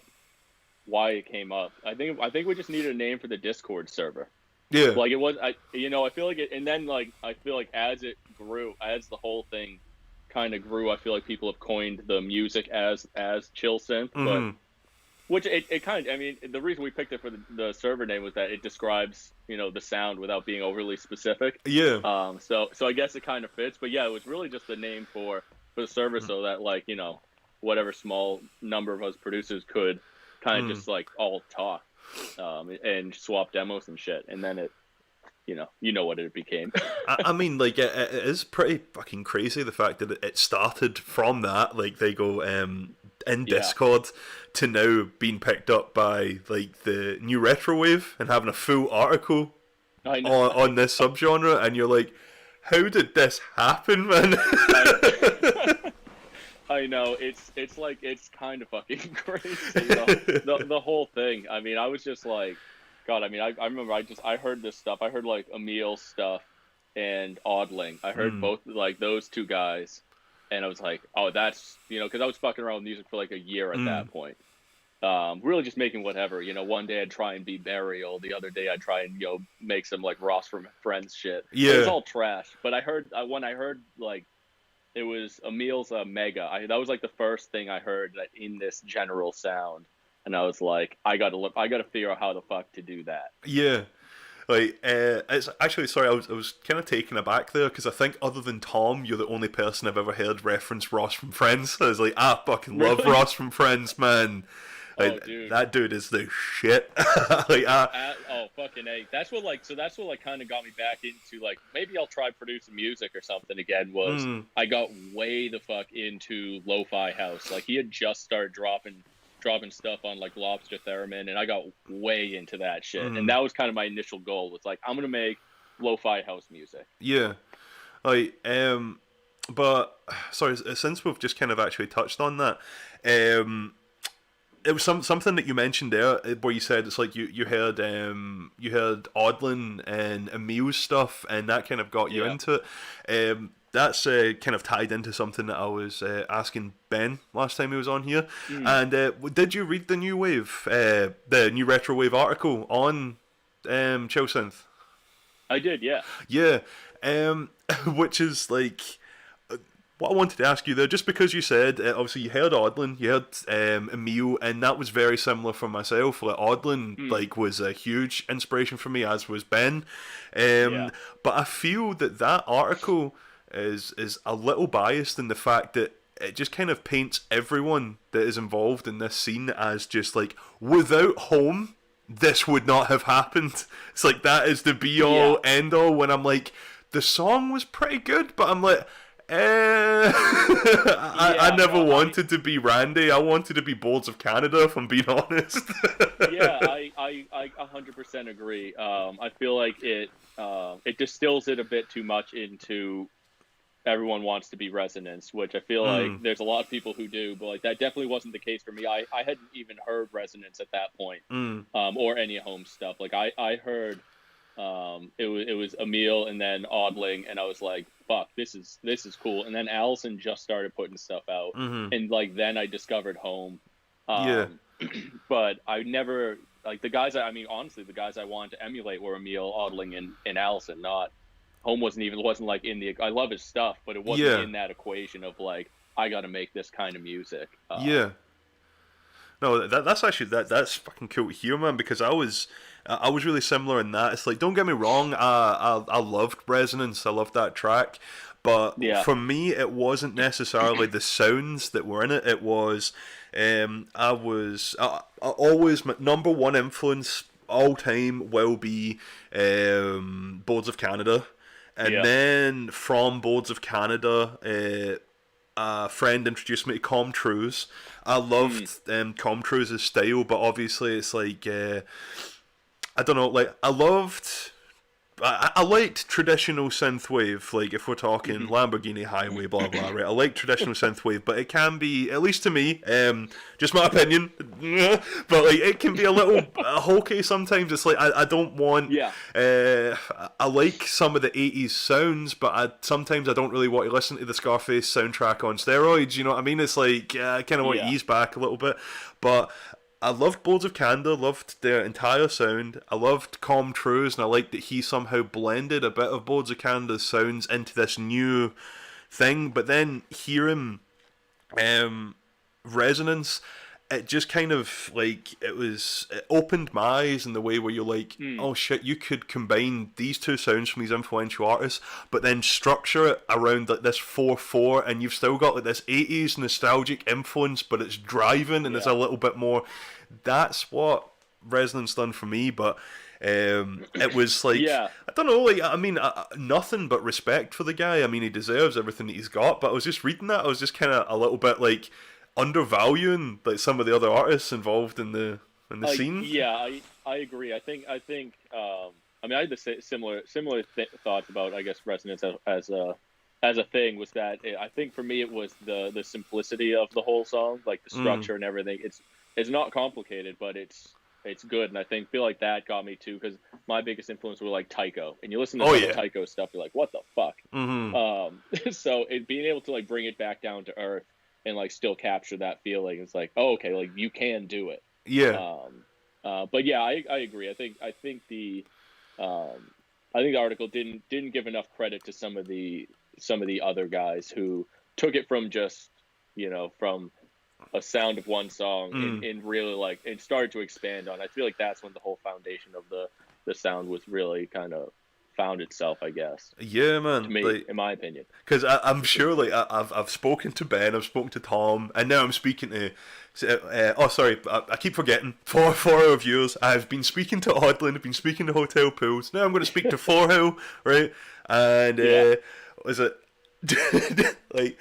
why it came up. I think we just needed a name for the Discord server. Yeah. Like it was I feel like it, and then like I feel like as it grew, as the whole thing kind of grew, I feel like people have coined the music as chill synth, but which it kind of, I mean, the reason we picked it for the server name was that it describes, the sound without being overly specific. Yeah. So I guess it kind of fits, but yeah, it was really just the name for the server so that like, whatever small number of us producers could kind of just like all talk and swap demos and shit. And then it, you know what it became. I mean, like, it is pretty fucking crazy the fact that it started from that, like, they go in Discord to now being picked up by, like, the new retro wave and having a full article on this subgenre, and you're like, how did this happen, man? I know, it's like, it's kind of fucking crazy, the whole thing. I mean, I was just like, God, I mean, I remember I heard this stuff. I heard like Emil's stuff and Audling. I heard both like those two guys, and I was like, oh, that's, because I was fucking around with music for like a year at that point. Really just making whatever, one day I'd try and be Burial. The other day I'd try and, make some like Ross from Friends shit. Yeah. It's all trash. But when I heard like, it was Emil's Mega. That was like the first thing I heard that in this general sound. And I was like, I gotta figure out how the fuck to do that. Yeah. Like, it's actually, sorry, I was kind of taken aback there because I think other than Tom, you're the only person I've ever heard reference Ross from Friends. I was like, I fucking love Really? Ross from Friends, man. Like, Oh, dude. that dude is the shit. Like, Oh, fucking A. That's what kind of got me back into, like, maybe I'll try producing music or something again, was I got way the fuck into lo-fi house. Like, he had just started dropping stuff on, like, Lobster Theremin, and I got way into that shit. And that was kind of my initial goal, was like, I'm gonna make lo-fi house music. yeah. Like, but, sorry, since we've just kind of actually touched on that, it was something that you mentioned there, where you said it's like you heard Odlin and Emil's stuff, and that kind of got you into it. That's kind of tied into something that I was asking Ben last time he was on here. And did you read the new wave, the new retro wave article on Chill Synth? I did, yeah. Yeah, which is like. What I wanted to ask you there, just because you said, obviously you heard Odlin, you heard Emil, and that was very similar for myself. Like, Odlin like, was a huge inspiration for me, as was Ben. But I feel that article is a little biased in the fact that it just kind of paints everyone that is involved in this scene as just like, without Home, this would not have happened. It's like, that is the be-all, end-all, when I'm like, the song was pretty good, but I'm like... I never wanted to be Randy. I wanted to be Boards of Canada, if I'm being honest. Yeah, I 100% agree. I feel like it distills it a bit too much into everyone wants to be Resonance, which I feel like there's a lot of people who do, but like that definitely wasn't the case for me. I hadn't even heard Resonance at that point, or any Home stuff. Like I heard it was Emil and then Odling, and I was like, fuck, this is cool. And then Allison just started putting stuff out, and like then I discovered Home. But I never, like, the guys honestly the guys I wanted to emulate were Emil, Odling, and Allison. Not Home wasn't like in the, I love his stuff, but it wasn't in that equation of like, I gotta make this kind of music. No, that's actually that's fucking cool to hear, man. Because I was really similar in that. It's like, don't get me wrong, I loved Resonance, I loved that track, but for me, it wasn't necessarily the sounds that were in it. It was, I always, my number one influence all time will be Boards of Canada, and then from Boards of Canada, a friend introduced me to Comtrue's. I loved Comtrue's style, but obviously it's like, I don't know, like, I liked traditional synthwave, like, if we're talking Lamborghini Highway, blah blah, right? I like traditional synthwave, but it can be, at least to me, just my opinion, but like, it can be a little hokey sometimes. It's like, I don't want, I like some of the 80s sounds, but sometimes I don't really want to listen to the Scarface soundtrack on steroids, you know what I mean? It's like, I kind of want to ease back a little bit, but I loved Boards of Canada, loved their entire sound. I loved Comtrue's, and I liked that he somehow blended a bit of Boards of Canada's sounds into this new thing. But then hearing Resonance, it just kind of, like, it opened my eyes in the way where you're like, oh shit, you could combine these two sounds from these influential artists, but then structure it around like this 4/4, and you've still got like this 80s nostalgic influence, but it's driving and it's a little bit more. That's what Resonance done for me. But it was like, I don't know, like, I mean, nothing but respect for the guy. I mean, he deserves everything that he's got, but I was just reading that, I was just kind of a little bit like undervaluing like some of the other artists involved in the scene. I agree. I think I mean, I had the similar thoughts about, I guess, Resonance as a thing. Was that I think for me it was the simplicity of the whole song, like the structure and everything. It's not complicated, but it's good, and I feel like that got me too, because my biggest influence were like Tycho, and you listen to the Tycho stuff, you're like, what the fuck? So being able to like bring it back down to earth and like still capture that feeling, it's like, oh, okay, like you can do it. But yeah, I agree. I think the article didn't give enough credit to some of the other guys who took it from just, from a sound of one song and really like, and started to expand on. I feel like that's when the whole foundation of the sound was really kind of found itself, I guess. Yeah, man. To me, Like, in my opinion. because I'm sure, like, I've spoken to Ben, I've spoken to Tom, and now I'm speaking to. I keep forgetting. For our viewers, I've been speaking to Odlin, I've been speaking to Hotel Pools. Now I'm going to speak to Forhill, right? And was it like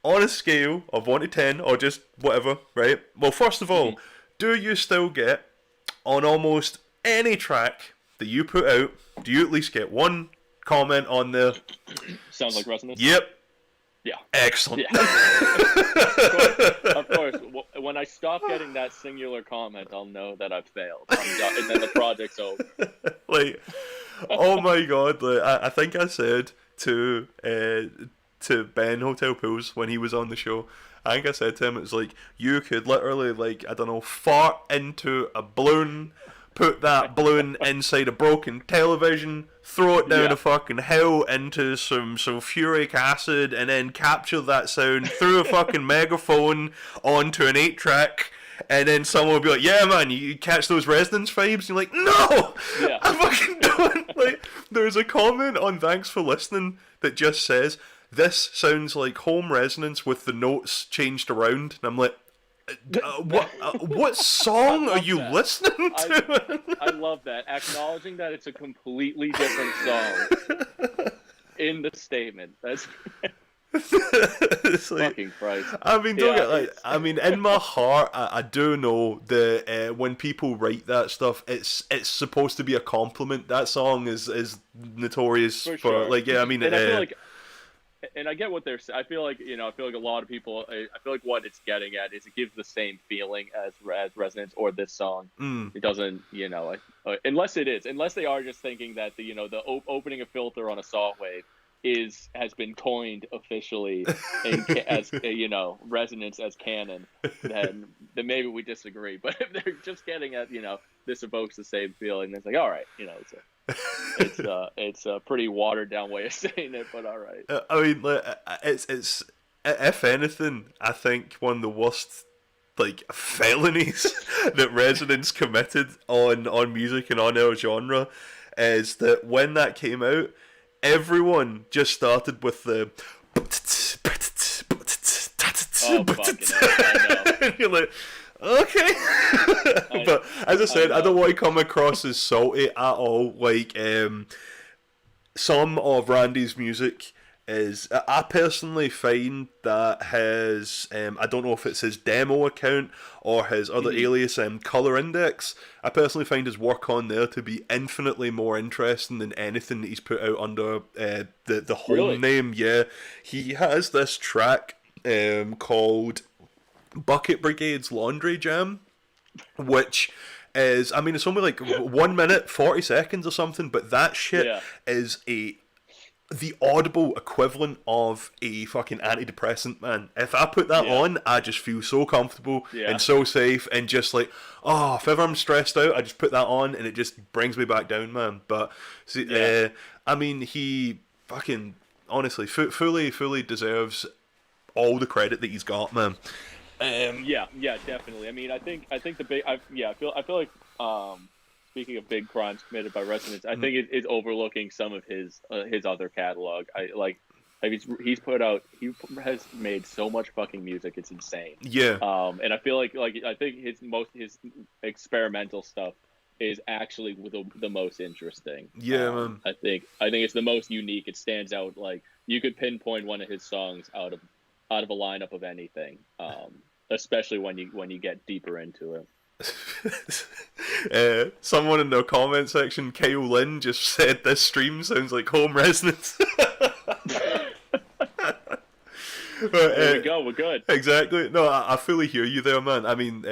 on a scale of 1 to 10, or just whatever, right? Well, first of all, do you still get on almost any track that you put out? Do you at least get one comment on there? Sounds like Resonance? Yep. Yeah. Excellent. Yeah. Of course. When I stop getting that singular comment, I'll know that I've failed. I'm done, and then the project's over. Like, oh my god! Like, I think I said to Ben Hotel Pools when he was on the show. I think I said to him, it's like, you could literally, like, I don't know, fart into a balloon, put that balloon inside a broken television, throw it down a fucking hill into some sulfuric acid, and then capture that sound through a fucking megaphone onto an 8-track, and then someone will be like, yeah, man, you catch those resonance vibes? And you're like, no! Yeah. I fucking don't! Like, there's a comment on Thanks for Listening that just says, this sounds like home resonance with the notes changed around. And I'm like, what song are you listening to? I love that. Acknowledging that it's a completely different song in the statement. That's It's like, fucking Christ. I mean, don't get, like, I mean, in my heart, I do know that when people write that stuff, it's supposed to be a compliment. That song is notorious for sure. like, yeah, I mean, and I feel like, and I get what they're saying. I feel like a lot of people. I feel like what it's getting at is it gives the same feeling as Resonance or this song. It doesn't, unless they are just thinking that the opening a filter on a salt wave has been coined officially as Resonance as canon. Then maybe we disagree. But if they're just getting at this evokes the same feeling, it's like, all right, it's a pretty watered down way of saying it, but all right. I mean, like, it's if anything, I think one of the worst, like, felonies that Resonance committed on music and on our genre is that when that came out, everyone just started with the and you're like, okay. But as I said, I don't want to come across as salty at all. Like, some of Randy's music is, I personally find that his, I don't know if it's his demo account or his other alias, Color Index, I personally find his work on there to be infinitely more interesting than anything that he's put out under the home name. Yeah, he has this track called Bucket Brigade's Laundry Jam, which is, I mean, it's only like 1 minute 40 seconds or something, but that shit is the audible equivalent of a fucking antidepressant, man. If I put that on, I just feel so comfortable and so safe, and just like, oh, if ever I'm stressed out, I just put that on and it just brings me back down, man. But see, I mean, he fucking honestly fully deserves all the credit that he's got, man. Yeah, definitely. I mean, I think the big, I feel like, speaking of big crimes committed by Resonance, I think it is overlooking some of his other catalog. He has made so much fucking music, it's insane. Yeah. And I feel like I think his experimental stuff is actually the most interesting. Yeah, man. I think it's the most unique. It stands out. Like, you could pinpoint one of his songs out of a lineup of anything. Especially when you get deeper into it. Someone in the comment section, Kyle Lynn, just said this stream sounds like home resonance. There we go, we're good. Exactly. No, I fully hear you there, man. I mean,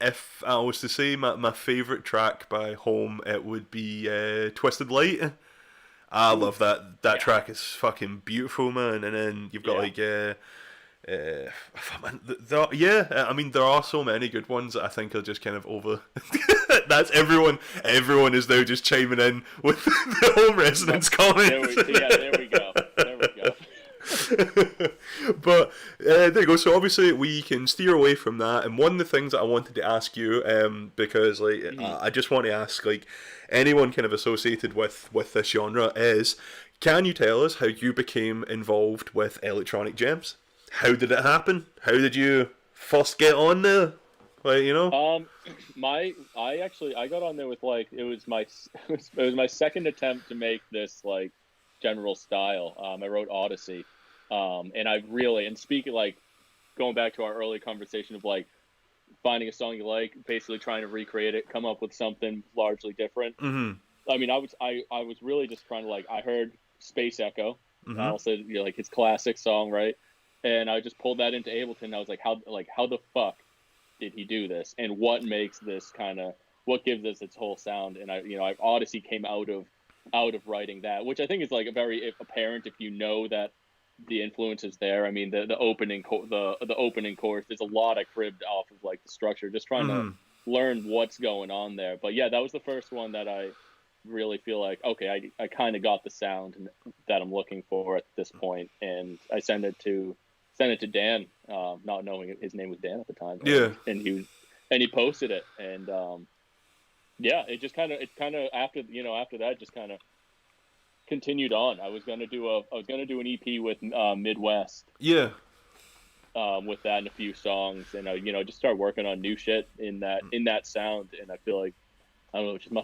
if I was to say my favourite track by Home, it would be Twisted Light. I love that track. Is fucking beautiful, man. And then you've got like I mean, there are so many good ones that I think are just kind of over. That's everyone is now just chiming in with the home resonance comments. There we go. But there you go. So obviously we can steer away from that. And one of the things that I wanted to ask you, because like I just want to ask like anyone kind of associated with this genre is, can you tell us how you became involved with Electronic Gems? How did it happen? How did you first get on there? Like, you know? I got on there with like it was my second attempt to make this like general style. I wrote Odyssey, and I really, and speaking like going back to our early conversation of like finding a song you like, basically trying to recreate it, come up with something largely different. Mm-hmm. I mean, I was really just trying to like, I heard Space Echo, Mm-hmm. also like his classic song, right? And I just pulled that into Ableton. And I was like, how the fuck did he do this? And what makes this what gives this its whole sound? And Odyssey came out of writing that, which I think is like a very apparent if you know that the influence is there. I mean, the opening chorus, there's a lot I cribbed off of like the structure, just trying to learn what's going on there. But yeah, that was the first one that I really feel like, okay, I kind of got the sound that I'm looking for at this point, and I sent it to Dan, not knowing his name was Dan at the time. Yeah, and he posted it, and yeah, it kind of after that just kind of continued on. I was gonna do an EP with Midwest. Yeah. With that and a few songs, and just start working on new shit in that sound, and I feel like I don't know, it just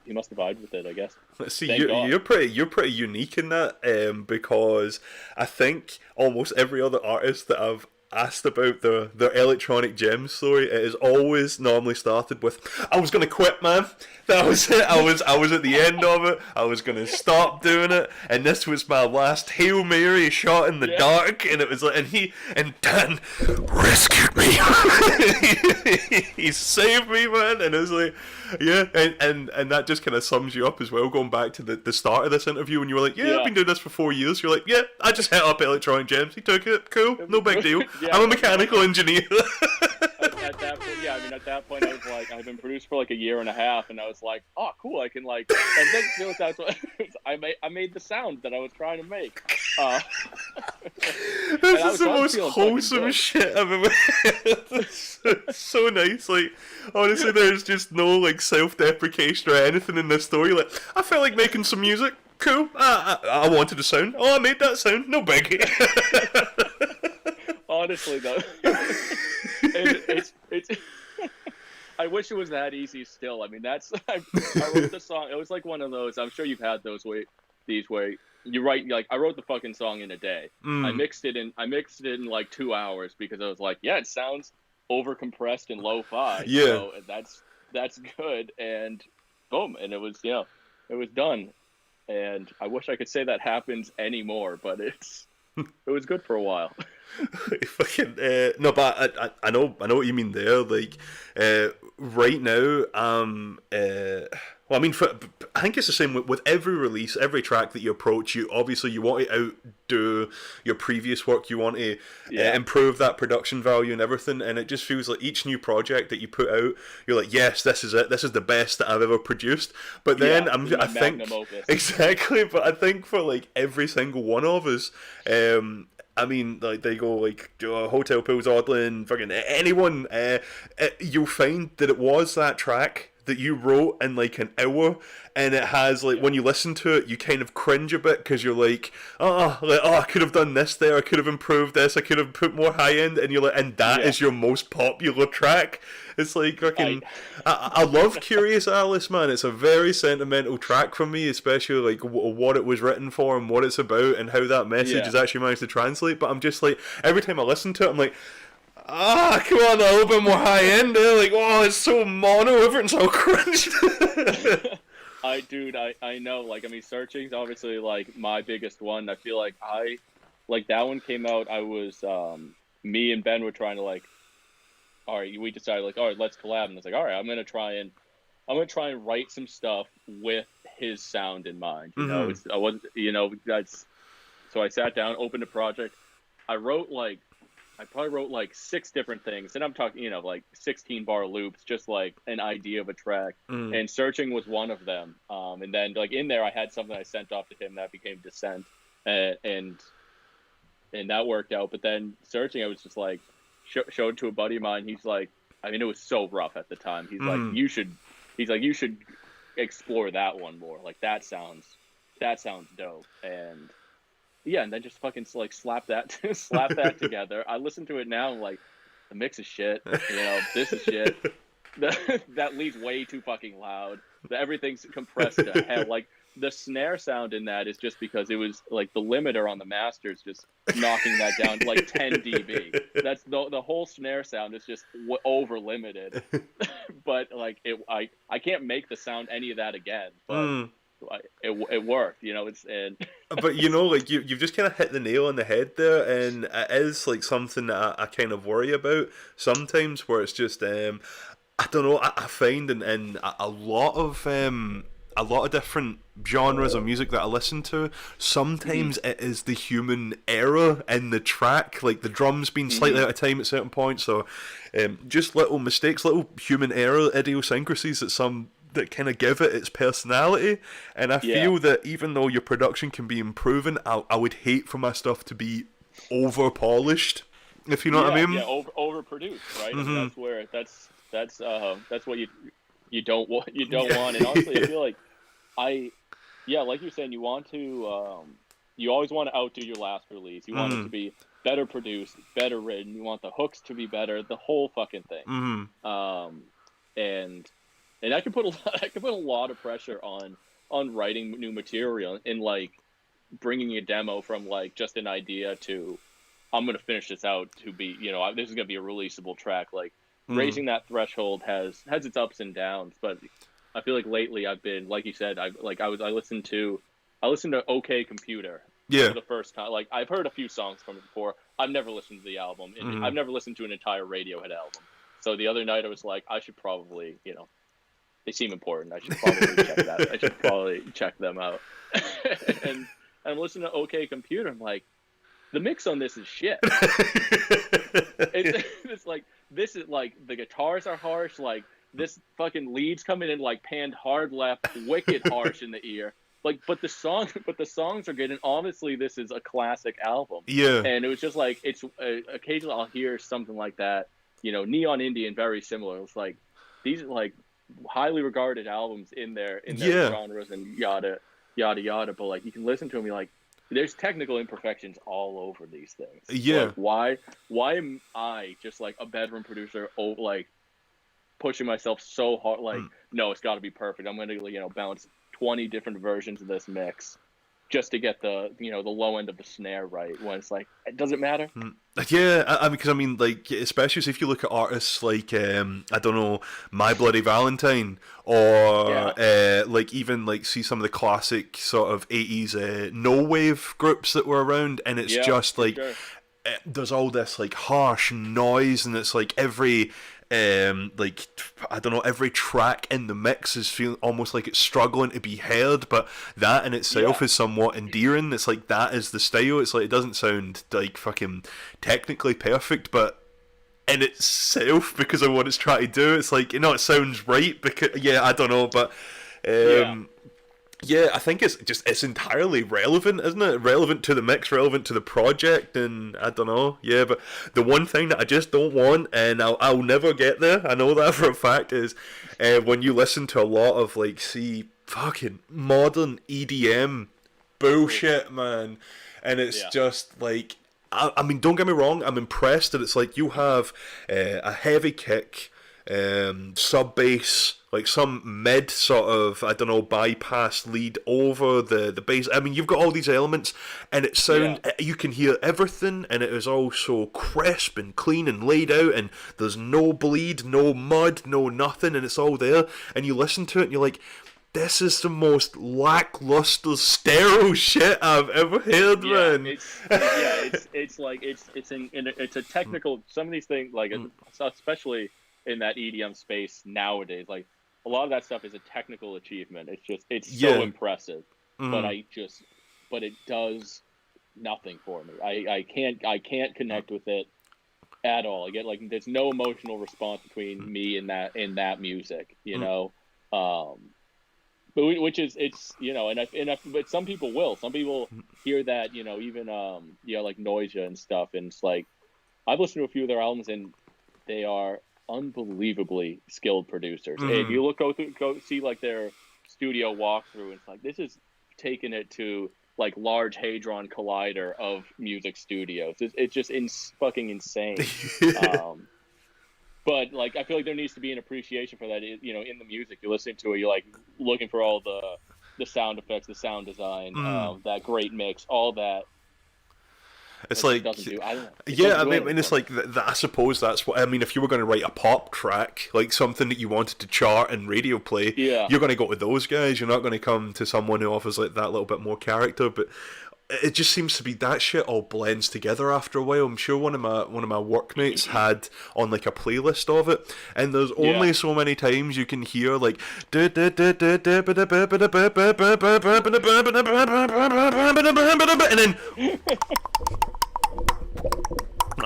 he must have vibed with it, I guess. See, you're pretty unique in that, because I think almost every other artist that I've asked about their Electronic Gem story, it has always normally started with, I was gonna quit, man. That was it. I was at the end of it. I was gonna stop doing it, and this was my last Hail Mary shot in the dark. And it was like, and Dan rescued me. He saved me, man. And it was like, yeah, and that just kind of sums you up as well. Going back to the start of this interview, when you were like, I've been doing this for 4 years. You're like, I just hit up Electronic Gems. He took it. Cool, no big deal. I'm a mechanical engineer. At that point, I was like, I've been produced for like a year and a half, and I was like, oh, cool, I can like, and then that's what I made the sound that I was trying to make. This is the most wholesome shit I've ever heard. It's so nice. Like, honestly, there's just no like self-deprecation or anything in this story. Like, I felt like making some music. Cool. I wanted a sound. Oh, I made that sound. No biggie. Honestly, though, it's I wish it was that easy still. I mean, I wrote the song. It was like one of those. I'm sure you've had those where you write, like, I wrote the fucking song in a day. I mixed it in like 2 hours because I was like, yeah, it sounds over compressed and lo-fi. Yeah. So that's good. And boom. And it was done. And I wish I could say that happens anymore, but it was good for a while. Fucking no, but I know what you mean there. Like, right now, well, I mean, I think it's the same with every release, every track that you approach. You want to outdo your previous work. You want to improve that production value and everything. And it just feels like each new project that you put out, you're like, yes, this is it. This is the best that I've ever produced. But then I think exactly. But I think for like every single one of us, I mean, like, they go like Hotel Pills, Odlin, fucking anyone. You'll find that it was that track that you wrote in like an hour, and it has like, when you listen to it, you kind of cringe a bit because you're like, I could have done this there, I could have improved this, I could have put more high end, and you're like, and that is your most popular track. It's like fucking, I love Curious Alice, man. It's a very sentimental track for me, especially like what it was written for and what it's about and how that message is actually managed to translate. But I'm just like, every time I listen to it, I'm like, come on, a little bit more high end. Like, it's so mono, everything's all cringed. I know. Like, I mean, Searching's obviously like my biggest one. I feel like that one came out. I was me and Ben were trying to like, all right, we decided like, all right, let's collab. And it's like, all right, I'm gonna try and write some stuff with his sound in mind. You know, I wasn't, so I sat down, opened a project. I probably wrote like 6 different things, and I'm talking, like 16 bar loops, just like an idea of a track. And Searching was one of them. And then like in there, I had something I sent off to him that became Descent, and and that worked out. But then searching, I was just like showed to a buddy of mine. He's like, I mean, it was so rough at the time. He's like, you should explore that one more. Like that sounds dope. And yeah, and then just fucking like slap that together. I listen to it now, and like, the mix is shit. You know, this is shit. That lead's way too fucking loud. Everything's compressed to hell. Like the snare sound in that is just because it was like the limiter on the masters just knocking that down to like 10 dB. That's the whole snare sound is just over limited. But like I can't make the sound any of that again. But it worked, you know. But you know, like you've just kind of hit the nail on the head there, and it is like something that I kind of worry about sometimes, where it's just I don't know. I find in a lot of different genres of music that I listen to, sometimes it is the human error in the track, like the drums being slightly out of time at certain points, or just little mistakes, little human error, idiosyncrasies that kind of give it its personality. And I feel that even though your production can be improving, I would hate for my stuff to be over polished, if you know what I mean. Yeah, overproduced, right? I mean, that's where that's what you don't want. You don't want. And honestly, I feel like like you're saying, you want to you always want to outdo your last release. You want it to be better produced, better written. You want the hooks to be better, the whole fucking thing. And I can put a lot of pressure on writing new material, and like bringing a demo from like just an idea to I'm gonna finish this out to be, you know, this is gonna be a releasable track. Like raising that threshold has its ups and downs, but I feel like lately I've been, like you said, I listened to OK Computer for the first time. Like I've heard a few songs from it before. I've never listened to the album, and I've never listened to an entire Radiohead album. So the other night I was like, I should probably, you know, they seem important. I should probably check that. I should probably check them out. And I'm listening to OK Computer. I'm like, the mix on this is shit. It's like, this is like, the guitars are harsh. Like this fucking lead's coming in like panned hard left, wicked harsh in the ear. Like, but the songs are good. And honestly, this is a classic album. Yeah. And it was just like, it's occasionally I'll hear something like that. You know, Neon Indian, very similar. It's like, these are like highly regarded albums in their genres and yada yada, but like you can listen to them, you're like, there's technical imperfections all over these things. Like, why am I just like a bedroom producer, like pushing myself so hard? Like, no, it's got to be perfect. I'm gonna, you know, bounce 20 different versions of this mix just to get the, you know, the low end of the snare right, when it's like, it doesn't matter. Yeah, I mean, because I mean, like, especially if you look at artists like, I don't know, My Bloody Valentine, or like even like see some of the classic sort of 80s no wave groups that were around, and it's just like, there's all this like harsh noise, and it's like every like, I don't know, every track in the mix is feeling almost like it's struggling to be heard, but that in itself is somewhat endearing. It's like, that is the style. It's like, it doesn't sound like fucking technically perfect, but in itself, because of what it's trying to do, it's like, you know, it sounds right, because I don't know, but I think it's entirely relevant, isn't it? Relevant to the mix, relevant to the project, and I don't know. Yeah, but the one thing that I just don't want, and I'll never get there, I know that for a fact, is when you listen to a lot of like, see, fucking modern EDM bullshit, man, and it's just like, I mean, don't get me wrong, I'm impressed that it's like you have a heavy kick, sub bass, like some mid sort of, I don't know, bypass lead over the bass. I mean, you've got all these elements, and it you can hear everything, and it is all so crisp and clean and laid out, and there's no bleed, no mud, no nothing, and it's all there, and you listen to it and you're like, this is the most lackluster sterile shit I've ever heard, man. It's like, it's a technical, some of these things, like, especially in that EDM space nowadays, like, a lot of that stuff is a technical achievement. It's so impressive, but it does nothing for me. I can't connect with it at all. I get like, there's no emotional response between me and that music, you know. which is it's but some people will. Some people hear that even like Noisia and stuff, and it's like I've listened to a few of their albums and they are unbelievably skilled producers. And if you go see like their studio walkthrough, it's like this is taking it to like Large Hadron Collider of music studios. It's just fucking insane. But like I feel like there needs to be an appreciation for that. In the music you're listening to it, you're like looking for all the sound effects, the sound design, that great mix, all that. It's like, it's like I suppose that's what I mean. If you were going to write a pop track, like something that you wanted to chart and radio play, you're going to go to those guys. You're not going to come to someone who offers like that little bit more character. But it just seems to be that shit all blends together after a while. I'm sure one of my workmates had on like a playlist of it, and there's only so many times you can hear like and then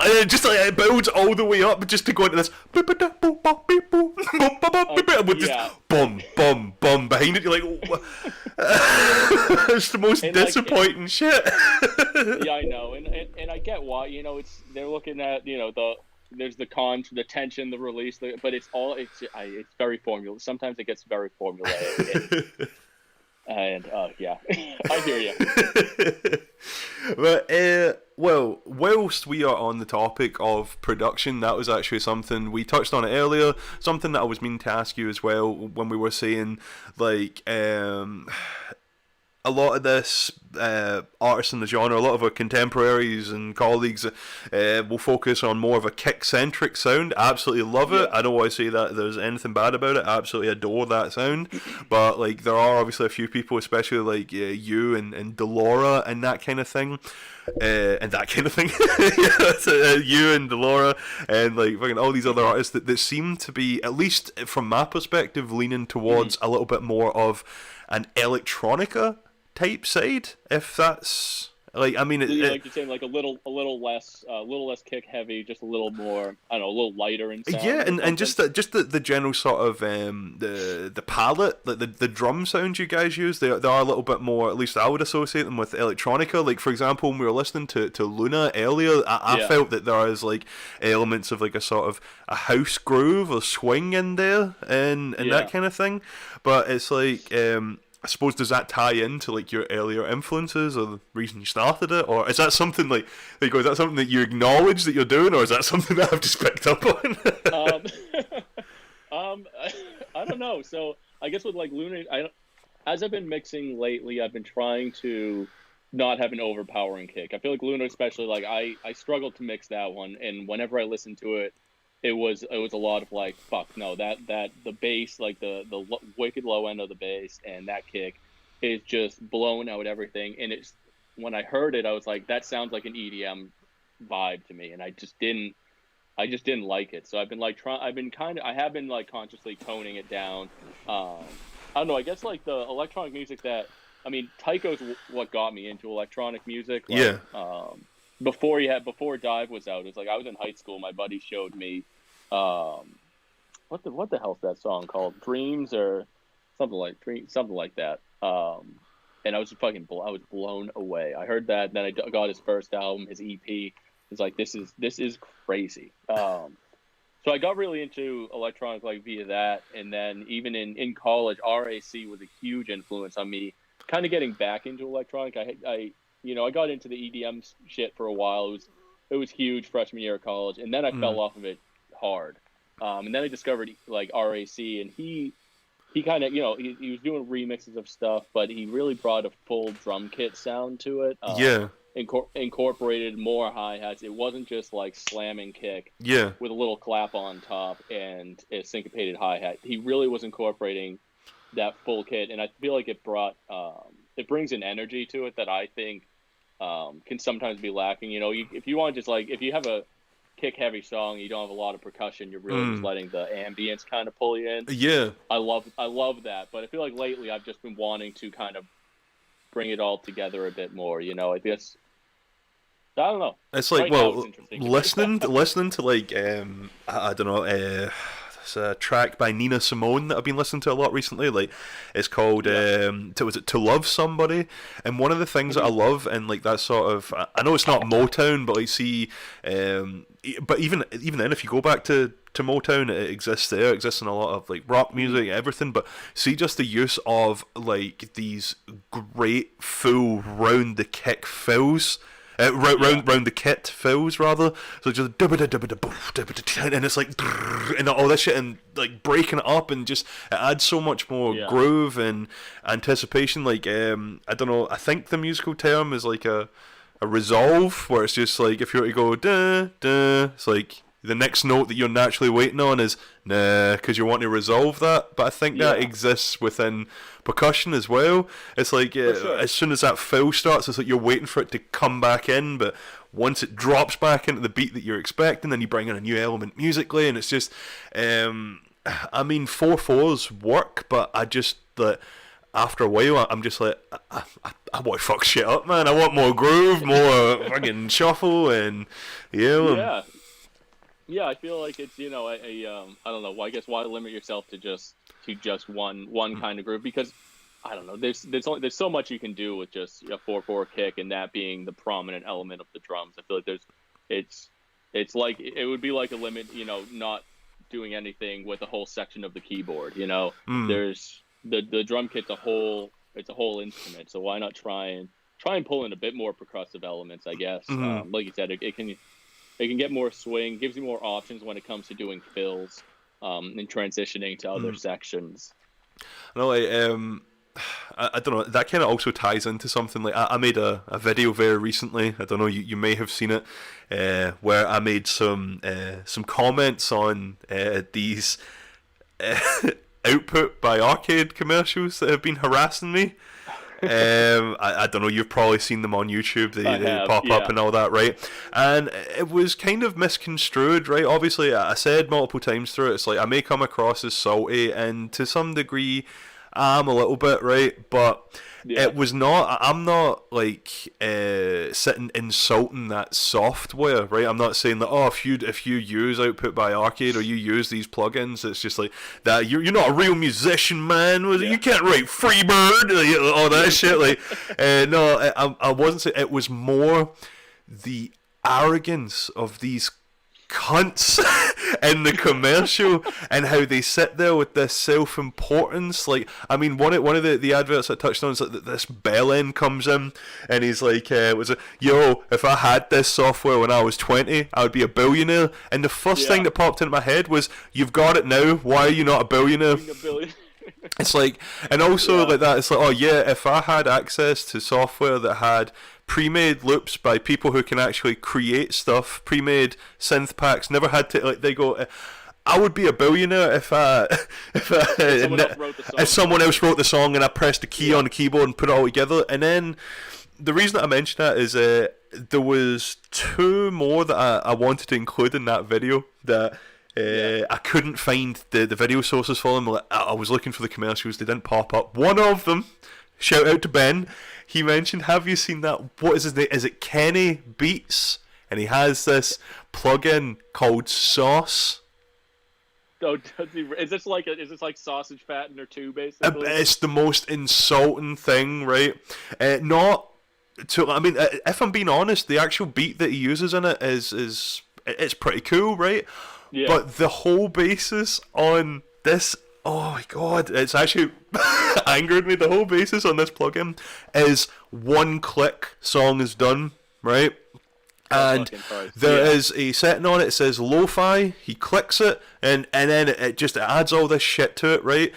and it just like it builds all the way up just to go into this with just boom, boom, boom behind it. You're like, it's the most disappointing shit. Yeah, I know, and I get why. They're looking at there's the tension, the release, but it's very formula. Sometimes it gets very formulaic. And I hear you. But well, whilst we are on the topic of production, that was actually something we touched on it earlier. Something that I was meaning to ask you as well when we were saying like a lot of this artists in the genre, a lot of our contemporaries and colleagues will focus on more of a kick-centric sound. Absolutely love it. I don't want to say that there's anything bad about it. I absolutely adore that sound. But like there are obviously a few people, especially like you and Delora and that kind of thing. You and Delora and like fucking all these other artists that seem to be, at least from my perspective, leaning towards a little bit more of an electronica type side, if that's like, I mean, like you're saying, like a little less kick heavy, just a little more, I don't know, a little lighter in sound. Yeah, and just the general sort of the palette, like the drum sounds you guys use, they are a little bit more. At least I would associate them with electronica. Like for example, when we were listening to Luna earlier, I felt that there is like elements of like a sort of a house groove or swing in there and that kind of thing. But it's like I suppose, does that tie into like your earlier influences or the reason you started it, or is that something like is that something that you acknowledge that you're doing, or is that something that I've just picked up on? I don't know. So I guess with like Luna, as I've been mixing lately, I've been trying to not have an overpowering kick. I feel like Luna, especially, like I struggled to mix that one, and whenever I listened to it, it was a lot of like, fuck no, that the bass, like the wicked low end of the bass and that kick is just blowing out everything. And it's, when I heard it, I was like, that sounds like an EDM vibe to me, and I just didn't like it. So I've been like I have been like consciously toning it down. I don't know, I guess like the electronic music that, I mean, Tycho's what got me into electronic music. Like, before Dive was out, it's like I was in high school. My buddy showed me, what the hell's that song called? Dreams or something like that. And I was I was blown away. I heard that, and then I got his first album, his EP. It's like this is crazy. So I got really into electronic like via that, and then even in college, RAC was a huge influence on me, kind of getting back into electronic. I got into the EDM shit for a while. It was huge freshman year of college, and then I fell off of it hard. And then I discovered like RAC, and he kind of, he was doing remixes of stuff, but he really brought a full drum kit sound to it. Incorporated more hi-hats. It wasn't just like slamming kick with a little clap on top and a syncopated hi-hat. He really was incorporating that full kit, and I feel like it brings an energy to it that I think can sometimes be lacking. If you want to just like, if you have a kick heavy song, you don't have a lot of percussion, you're really just letting the ambience kind of pull you in. I love that, but I feel like lately I've just been wanting to kind of bring it all together a bit more. I guess, I don't know. It's like, listening to like I don't know, it's a track by Nina Simone that I've been listening to a lot recently. Like, it's called was it To Love Somebody? And one of the things that I love, and like that sort of, I know it's not Motown, but like but even then, if you go back to Motown, it exists there. It exists in a lot of like rock music, everything. But see, just the use of like these great full round the kick fills. Round the kit fills rather, so just and it's like and all this shit and like breaking it up and just it adds so much more groove and anticipation. Like I don't know, I think the musical term is like a resolve, where it's just like if you were to go da da, it's like the next note that you're naturally waiting on is nah, because you want to resolve that. But I think that exists within percussion as well. It's like as soon as that fill starts, it's like you're waiting for it to come back in, but once it drops back into the beat that you're expecting, then you bring in a new element musically, and it's just I mean 4/4s work, but I just that after a while I'm just like I want to fuck shit up, man. I want more groove, more fucking shuffle, and yeah, I feel like it's, you know, I don't know. I guess why limit yourself to just one kind of groove? Because I don't know. There's so much you can do with just a 4/4 kick, and that being the prominent element of the drums. I feel like it's like it would be like a limit, you know, not doing anything with a whole section of the keyboard. You know, there's the drum kit's a whole instrument. So why not try and pull in a bit more percussive elements? I guess, like you said, it can get more swing, gives you more options when it comes to doing fills, and transitioning to other sections. No, I don't know. That kind of also ties into something like I made a video very recently. I don't know. You may have seen it, where I made some comments on these output by arcade commercials that have been harassing me. I don't know, you've probably seen them on YouTube, they pop up and all that, right? And it was kind of misconstrued, right? Obviously, I said multiple times through it, it's like I may come across as salty, and to some degree I'm a little bit, right? But it was not, I'm not like sitting insulting that software, right? I'm not saying that, oh, if you use Output by Arcade or you use these plugins, it's just like that you're not a real musician, man. You can't write Freebird, all that shit. Like no, I wasn't saying. It was more the arrogance of these cunts in the commercial and how they sit there with this self-importance. Like, I mean, one of the adverts I touched on is like this bell end comes in and he's like, yo, if I had this software when I was 20, I would be a billionaire. And the first thing that popped into my head was, you've got it now, why are you not a billionaire? It's like, and also like that, it's like, oh yeah, if I had access to software that had pre-made loops by people who can actually create stuff, pre-made synth packs, never had to, like, they go, I would be a billionaire if someone else wrote the song and I pressed a key on the keyboard and put it all together. And then the reason that I mentioned that is there was two more that I wanted to include in that video that I couldn't find the video sources for them. I was looking for the commercials, they didn't pop up. One of them, shout out to Ben, he mentioned, have you seen that, what is his name, is it Kenny Beats? And he has this plugin called Sauce. Oh, is this like sausage fattener 2, basically? It's the most insulting thing, right? Not to, I mean, if I'm being honest, the actual beat that he uses in it is it's pretty cool, right? Yeah. But the whole basis on this, oh my god, it's actually angered me. The whole basis on this plugin is one click, song is done, right? And there is a setting on it, it says lo-fi, he clicks it, and then it just adds all this shit to it, right?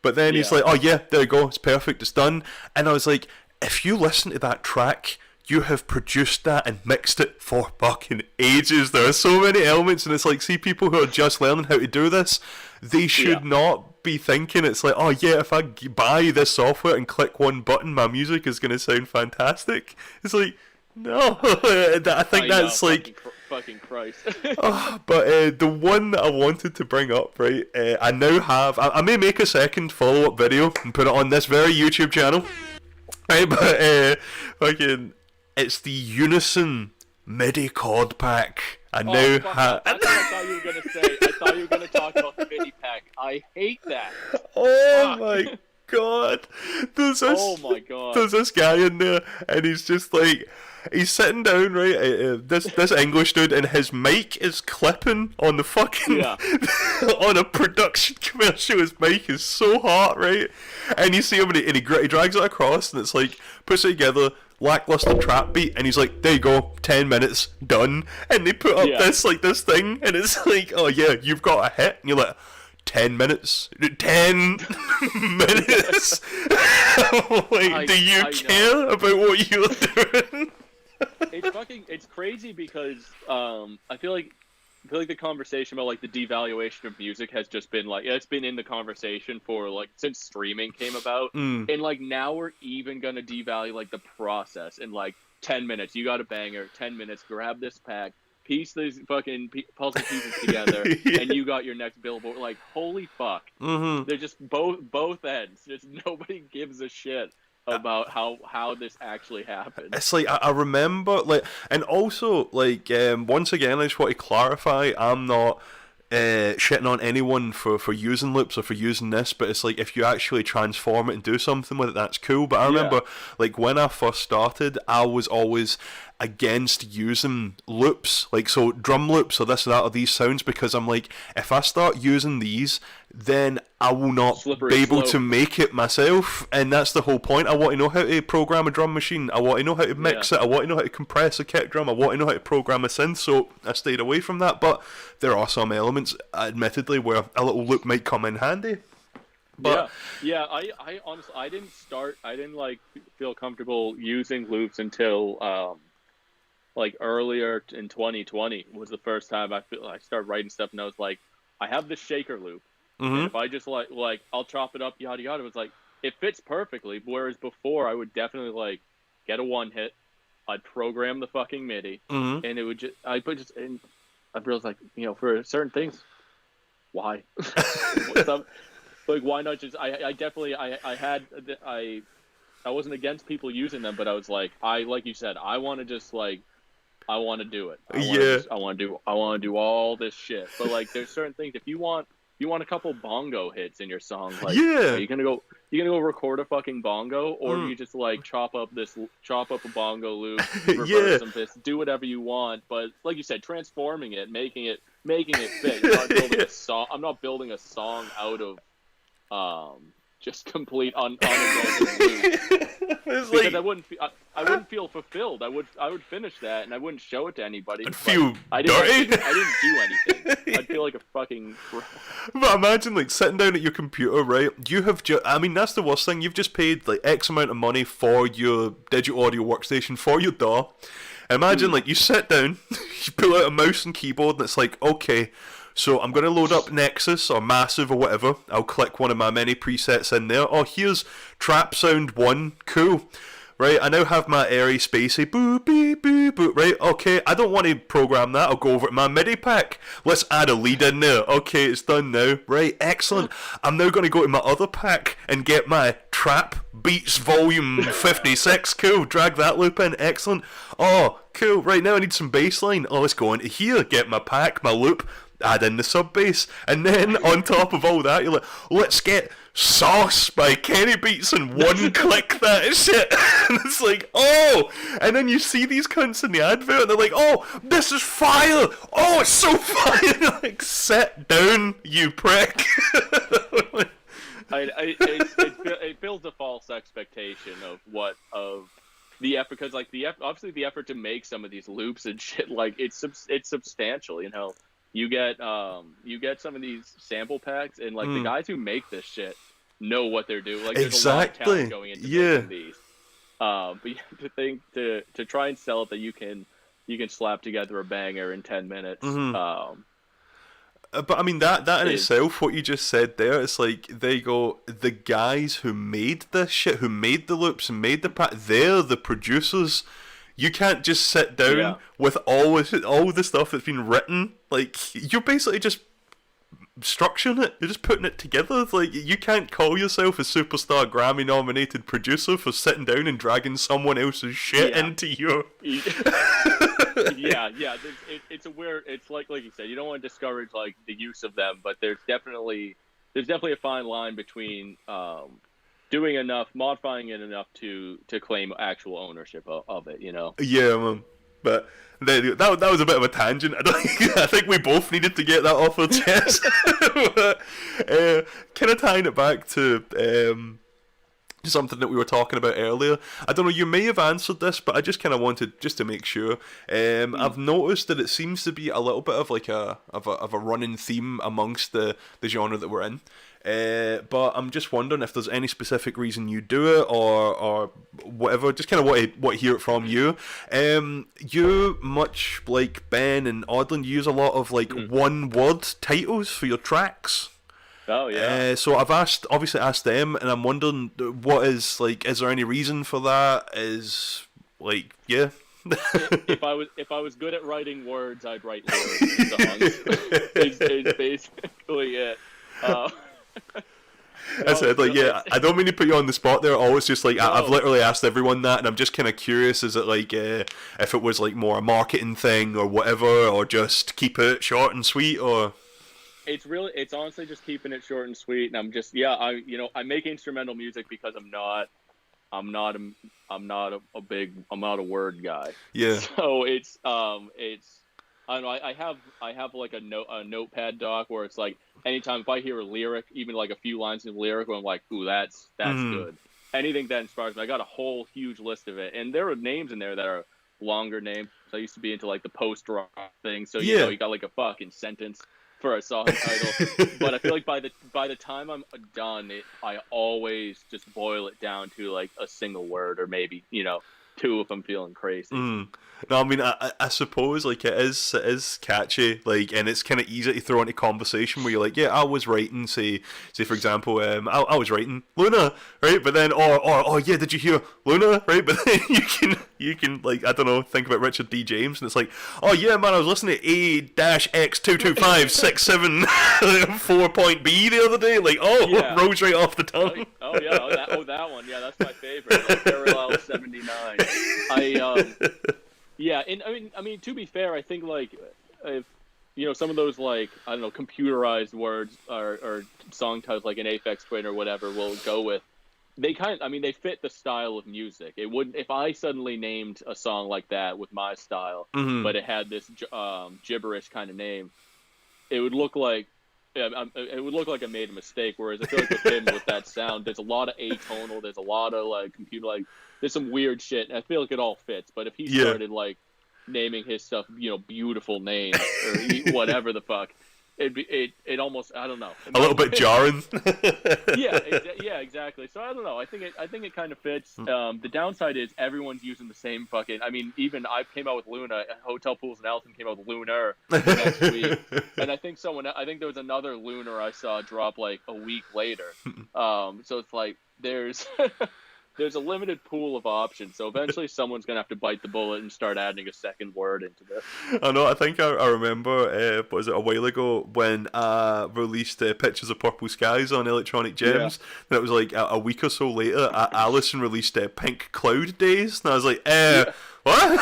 But then he's like, oh yeah, there you go, it's perfect, it's done. And I was like, if you listen to that track, you have produced that and mixed it for fucking ages. There are so many elements, and it's like, see, people who are just learning how to do this, they should not be thinking it's like, oh yeah, if I buy this software and click one button, my music is going to sound fantastic. It's like, no. I think that's like fucking Christ. But the one that I wanted to bring up, right, I now have, I may make a second follow-up video and put it on this very YouTube channel, right? But fucking, it's the Unison MIDI chord pack. I thought you were gonna say. I thought you were gonna talk about the MIDI pack. I hate that. Oh Fuck. my god. Oh my god. There's this guy in there, and he's just like, he's sitting down, right? This English dude, and his mic is clipping on the fucking on a production commercial. His mic is so hot, right? And you see him, and he drags it across, and it's like, puts it together, lackluster trap beat, and he's like, there you go, 10 minutes, done. And they put up this thing, and it's like, oh yeah, you've got a hit, and you're like, 10 minutes? 10 minutes? Like, do you care about what you're doing? It's crazy because I feel like the conversation about like the devaluation of music has just been like, it's been in the conversation for like since streaming came about, and like now we're even gonna devalue like the process in like 10 minutes. You got a banger, 10 minutes, grab this pack, piece these fucking puzzle pieces together, and you got your next Billboard. Like, holy fuck. They're just both ends. Just nobody gives a shit about how this actually happened. It's like, I remember, like, and also, like, once again, I just want to clarify, I'm not shitting on anyone for using loops or for using this, but it's like, if you actually transform it and do something with it, that's cool. But I remember, like, when I first started, I was always against using loops, like, so drum loops or this or that or these sounds, because I'm like, if I start using these, then I will not be able to make it myself, and that's the whole point. I want to know how to program a drum machine, I want to know how to mix it, I want to know how to compress a kick drum, I want to know how to program a synth, so I stayed away from that. But there are some elements, admittedly, where a little loop might come in handy. But I honestly, I didn't like feel comfortable using loops until like earlier in 2020 was the first time I started writing stuff, and I was like, I have this shaker loop, and if I just like I'll chop it up, yada yada. It was like, it fits perfectly. Whereas before, I would definitely like get a one hit, I'd program the fucking MIDI, and it would just and I realized, like, you know, for certain things, why? Like, why not just? I definitely I wasn't against people using them, but I was like, like you said, I want to just like. I want to do it. I want to do all this shit. But like, there's certain things. If you want a couple bongo hits in your song, like, are you gonna go record a fucking bongo, or do you just like chop up a bongo loop, reverse some bits, do whatever you want? But like you said, transforming it, making it fit. You're not building a song. I'm not building a song out of just complete unimaginative loops. Because like, I wouldn't feel fulfilled. I would finish that and I wouldn't show it to anybody. I didn't do anything. I'd feel like a fucking. But imagine like sitting down at your computer, right? You have I mean, that's the worst thing. You've just paid like X amount of money for your digital audio workstation, for your DAW. Imagine like you sit down, you pull out a mouse and keyboard, and it's like, okay, so I'm going to load up Nexus or Massive or whatever. I'll click one of my many presets in there. Oh, here's Trap Sound 1. Cool. Right, I now have my airy, spacey, boo, beep, boo, boo. Right, okay, I don't want to program that. I'll go over to my MIDI pack. Let's add a lead in there. Okay, it's done now. Right, excellent. I'm now going to go to my other pack and get my Trap Beats Volume 56. Cool, drag that loop in. Excellent. Oh, cool. Right, now I need some bass line. Oh, let's go into here, get my pack, my loop, add in the sub bass, and then on top of all that, you're like, let's get Sauce by Kenny Beats and one click that shit. And it's like, oh, and then you see these cunts in the advert and they're like, oh, this is fire, oh, it's so fire. Like, sit down, you prick. It builds a false expectation of the effort, because like obviously the effort to make some of these loops and shit, like it's substantial, you know. You get some of these sample packs, and like the guys who make this shit know what they're doing. Like, there's a lot of talent going into making these. But to think to try and sell it that you can slap together a banger in 10 minutes. But I mean that in itself, what you just said there, it's like they go, the guys who made this shit, who made the loops and made the pack, they're the producers. You can't just sit down with all the stuff that's been written. Like, you're basically just structuring it. You're just putting it together. It's like, you can't call yourself a superstar Grammy-nominated producer for sitting down and dragging someone else's shit into your... Yeah. It's a weird. It's like you said, you don't want to discourage like the use of them, but there's definitely a fine line between doing enough, modifying it enough to claim actual ownership of it. You know. Yeah, man. But that was a bit of a tangent. I think we both needed to get that off our chest. Kind of tying it back to something that we were talking about earlier. I don't know, you may have answered this, but I just kind of wanted just to make sure. I've noticed that it seems to be a little bit of like a running theme amongst the genre that we're in. But I'm just wondering if there's any specific reason you do it or whatever. Just kind of want to hear it from you. You, much like Ben and Odlin, use a lot of like one-word titles for your tracks. Oh yeah. So I've obviously asked them, and I'm wondering what is like. Is there any reason for that? Is like, yeah. if I was good at writing words, I'd write lyrics in songs. is basically it. I said, like, yeah, I don't mean to put you on the spot there. Always just like, I've literally asked everyone that, and I'm just kind of curious. Is it like, if it was like more a marketing thing or whatever, or just keep it short and sweet, or? It's honestly just keeping it short and sweet, and I'm just I make instrumental music because I'm not a word guy. Yeah. So it's I don't know. I have like a notepad doc where it's like anytime if I hear a lyric, even like a few lines in the lyric, where I'm like, ooh, that's good. Anything that inspires me, I got a whole huge list of it, and there are names in there that are longer names. So I used to be into like the post rock thing. So you got like a fucking sentence for a song title, but I feel like by the time I'm done, I always just boil it down to like a single word, or maybe two if I'm feeling crazy. No, I mean, I suppose like it is catchy, like, and it's kind of easy to throw into conversation where you're like, yeah, I was writing, say for example, I was writing Luna, right? But then, oh yeah, did you hear Luna, right? But then you can like, I don't know, think about Richard D. James, and it's like, oh yeah, man, I was listening to A-X22567.4.B the other day, like, rose right off the tongue. That one, yeah, that's my favorite, like Parallel 79. Yeah, and I mean, to be fair, I think like if some of those like I don't know computerized words or song titles like an Aphex Twin or whatever we'll go with. They they fit the style of music. It wouldn't if I suddenly named a song like that with my style, but it had this gibberish kind of name. It would look like I made a mistake. Whereas I feel like with him with that sound, there's a lot of atonal. There's a lot of like computer like. There's some weird shit, and I feel like it all fits. But if he started like naming his stuff, beautiful names or whatever the fuck, it almost I don't know. A little bit jarring. yeah, exactly. So I don't know. I think it kind of fits. The downside is everyone's using the same fucking. I mean, even I came out with Luna. Hotel Pools and Alton came out with Lunar next week, and I think there was another Lunar I saw drop like a week later. So it's like there's. There's a limited pool of options, so eventually someone's going to have to bite the bullet and start adding a second word into this. I know, I think I remember, was it a while ago, when I released Pictures of Purple Skies on Electronic Gems, and it was like a week or so later, Alison released Pink Cloud Days, and I was like, what?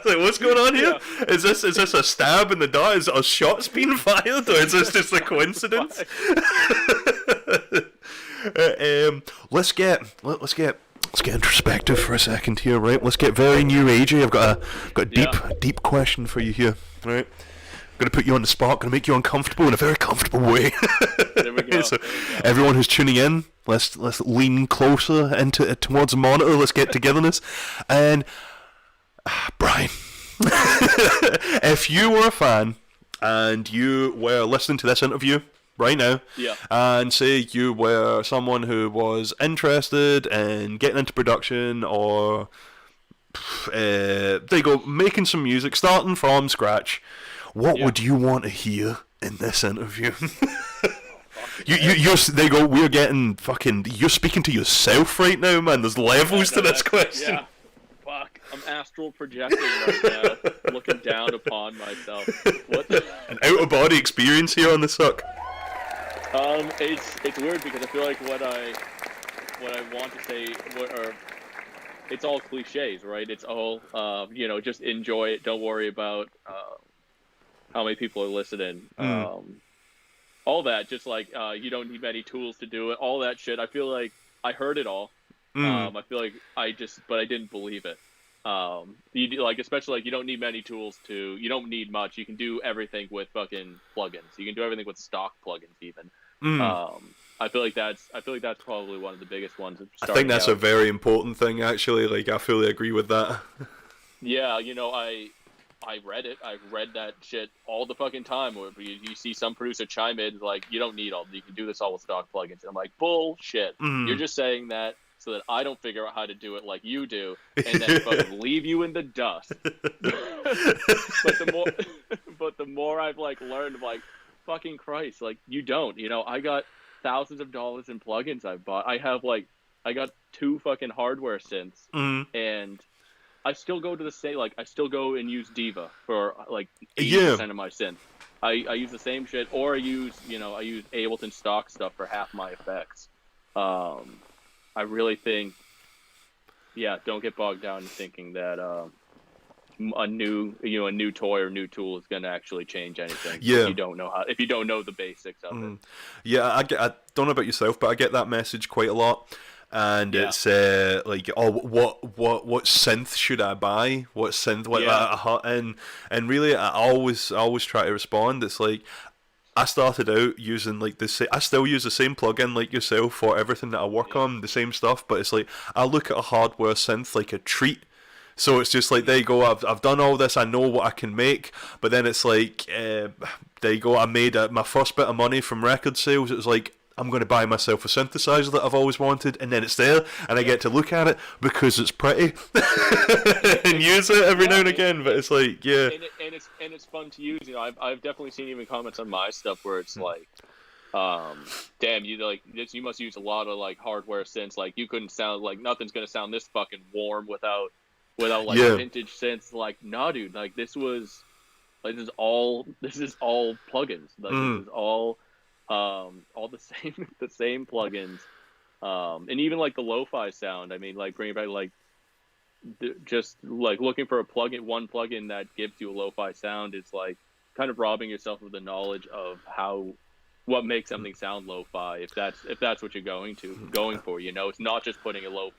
Like, what's going on here? Yeah. Is this a stab in the dark? Is it a shots being fired, or is this just a coincidence? Let's get introspective for a second here, right? Let's get very new agey. I've got a deep question for you here, right? I'm gonna put you on the spot. Gonna make you uncomfortable in a very comfortable way. There we go. So, everyone who's tuning in, let's lean closer towards the monitor. Let's get togetherness. And Brian, if you were a fan and you were listening to this interview right now, and say you were someone who was interested in getting into production or making some music, starting from scratch, what would you want to hear in this interview? We're getting fucking. You're speaking to yourself right now, man. There's levels to this question. Yeah. Fuck, I'm astral projecting right now, looking down upon myself. What? An out of body experience here on the Succ. It's weird because I feel like what I want to say, it's all cliches, right? It's all just enjoy it. Don't worry about how many people are listening. All that, just like you don't need many tools to do it. All that shit. I feel like I heard it all. I feel like but I didn't believe it. Especially like you don't need many tools you don't need much. You can do everything with fucking plugins. You can do everything with stock plugins even. I feel like that's probably one of the biggest ones. I think that's a very important thing, actually. Like, I fully agree with that. Yeah, I read it. I read that shit all the fucking time. Where you see some producer chime in like, you don't need all. You can do this all with stock plugins. And I'm like, bullshit. You're just saying that so that I don't figure out how to do it like you do, and then fucking leave you in the dust. but the more I've like learned, like, fucking Christ, like, you don't. I got thousands of dollars in plugins I've bought. I got 2 fucking hardware synths, and I still go to the same, like, I still go and use Diva for like 80% of my synth. I use the same shit, or I use Ableton stock stuff for half my effects. I really think, don't get bogged down in thinking that a new toy or new tool is going to actually change anything. Yeah. If you don't know the basics of it. Yeah, I don't know about yourself, but I get that message quite a lot. And it's like, oh, what synth should I buy? What synth? And really, I always try to respond. It's like, I started out using like I still use the same plugin like yourself for everything that I work on, the same stuff. But it's like, I look at a hardware synth like a treat. So it's just like, there you go, I've done all this, I know what I can make. But then it's like, there you go, I made my first bit of money from record sales. It was like, I'm going to buy myself a synthesizer that I've always wanted, and then it's there, and I get to look at it because it's pretty and use it every now and again. But it's like, and it's fun to use. I've definitely seen even comments on my stuff where it's like, damn, you must use a lot of like hardware synths. Like, you couldn't sound like, nothing's going to sound this fucking warm without like vintage synths. Like, nah, dude, like, this is all plugins. Like, this is all the same plugins, and even like the lo-fi sound. I mean, like, bringing back like just like looking for one plugin that gives you a lo-fi sound is like kind of robbing yourself of the knowledge of what makes something sound lo-fi. If that's what you're going for, it's not just putting a low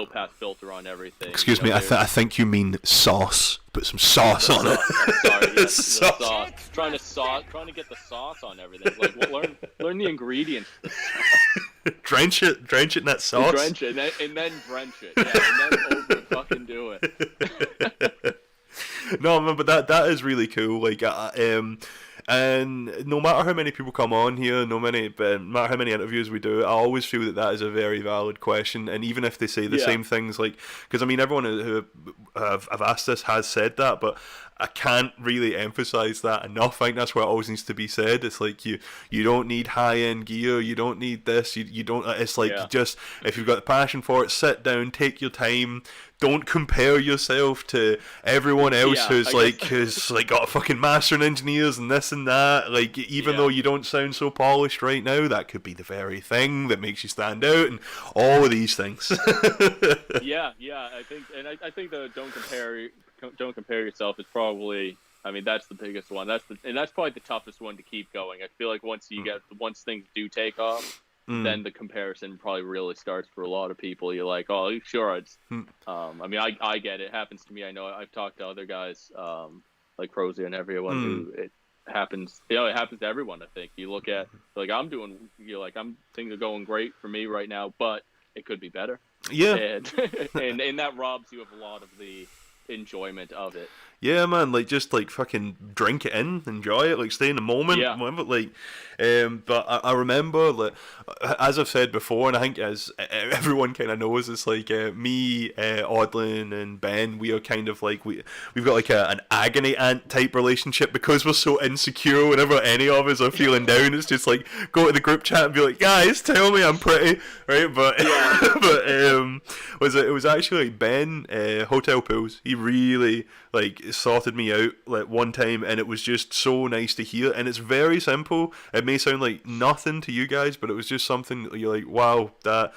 pass filter on everything. Excuse me, I think you mean sauce. Put some sauce on it. Sorry, yes, sauce. Trying to get the sauce on everything. Like, learn the ingredients. Drench it in that sauce. Drench it and then drench it. Yeah, and then over fucking do it. No, man, but that is really cool. Like, and no matter how many people come on here, no matter how many interviews we do, I always feel that is a very valid question. And even if they say the same things, like, because I mean, everyone who I've asked this has said that, but I can't really emphasize that enough. I think that's what always needs to be said. It's like, you don't need high-end gear, you don't need this, you don't. It's like, you just, if you've got the passion for it, sit down, take your time. Don't compare yourself to everyone else who's got fucking mastering engineers and this and that. Like, even though you don't sound so polished right now, that could be the very thing that makes you stand out, and all of these things. I think the don't compare yourself is probably, I mean, that's the biggest one. That's probably the toughest one to keep going. I feel like once things do take off, then the comparison probably really starts for a lot of people. You're like, oh, sure, it's. I mean, I get it. It happens to me. I know I've talked to other guys, like Crozy and everyone, who it happens. It happens to everyone. I think you look at things are going great for me right now, but it could be better. Yeah, and that robs you of a lot of the enjoyment of it. Yeah, man, like, just like fucking drink it in, enjoy it, like, stay in the moment. Remember, like, but I remember, like, as I've said before, and I think as everyone kind of knows, it's like me, Odlin, and Ben, we are kind of like, we've got like an agony aunt type relationship because we're so insecure. Whenever any of us are feeling down, it's just like, go to the group chat and be like, guys, tell me I'm pretty, right? But it was actually like Ben, Hotel Pools. He really like sorted me out like one time, and it was just so nice to hear. And it's very simple. It may sound like nothing to you guys, but it was just something that you're like, wow, that,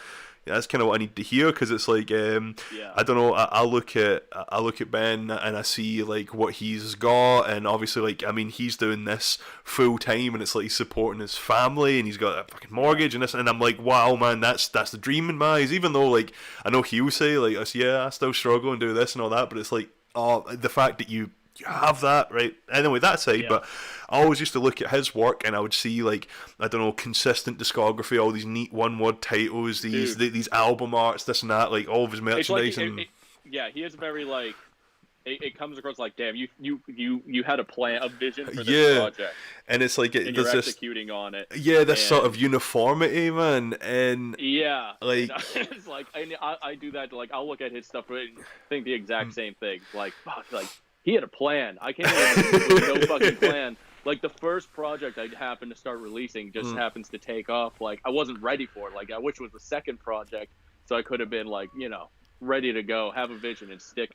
that's kind of what I need to hear, because it's like I don't know. I look at Ben and I see like what he's got, and obviously like I mean he's doing this full time, and it's like he's supporting his family, and he's got a fucking mortgage and this, and I'm like, wow, man, that's the dream in my eyes. Even though like I know he'll say like, I still struggle and do this and all that, but it's like, oh, the fact that you have that, right? Anyway, that aside, but I always used to look at his work and I would see like, I don't know, consistent discography, all these neat one-word titles, these album arts, this and that, like all of his merchandise. He is very like, it comes across like, damn, you had a plan, a vision for this project, and it's like and you're executing on it. Yeah, this sort of uniformity, man, and like it's like I do that. Like I'll look at his stuff and think the exact same thing. Like fuck, like he had a plan. I can't even with no fucking plan. Like the first project I happened to start releasing just happens to take off. Like I wasn't ready for it. Like I wish it was the second project, so I could have been like, ready to go, have a vision and stick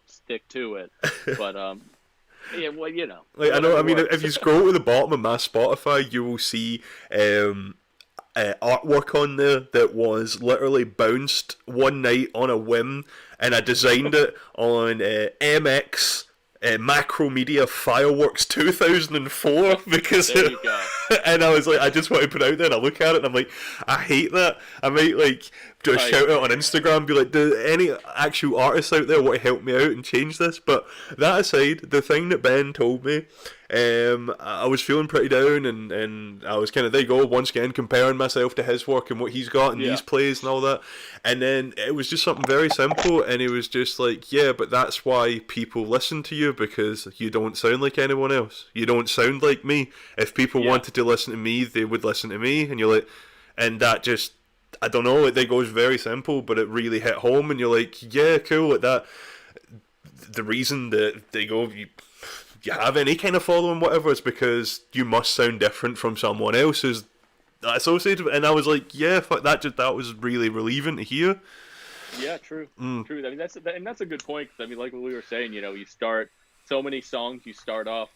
to it. But yeah, well, like I know. I mean, if you scroll to the bottom of my Spotify, you will see artwork on there that was literally bounced one night on a whim, and I designed it on MX. Macromedia Fireworks 2004 because there you go. And I was like, I just want to put it out there, and I look at it and I'm like, I hate that. I might like do a shout out on Instagram and be like, do any actual artists out there want to help me out and change this? But that aside, the thing that Ben told me, I was feeling pretty down, and I was kind of, there you go, once again comparing myself to his work and what he's got and these plays and all that, and then it was just something very simple, and he was just like, yeah, but that's why people listen to you, because you don't sound like anyone else, you don't sound like me. If people wanted to listen to me, they would listen to me. And you're like, and that just, I don't know, it goes very simple, but it really hit home, and you're like, yeah, cool, like that. The reason that they go, you have any kind of following, whatever, is because you must sound different from someone else who's associated. And I was like, yeah, fuck that. That was really relieving to hear. Yeah, true. I mean, that's a good point. Cause, I mean, like what we were saying, you start so many songs. You start off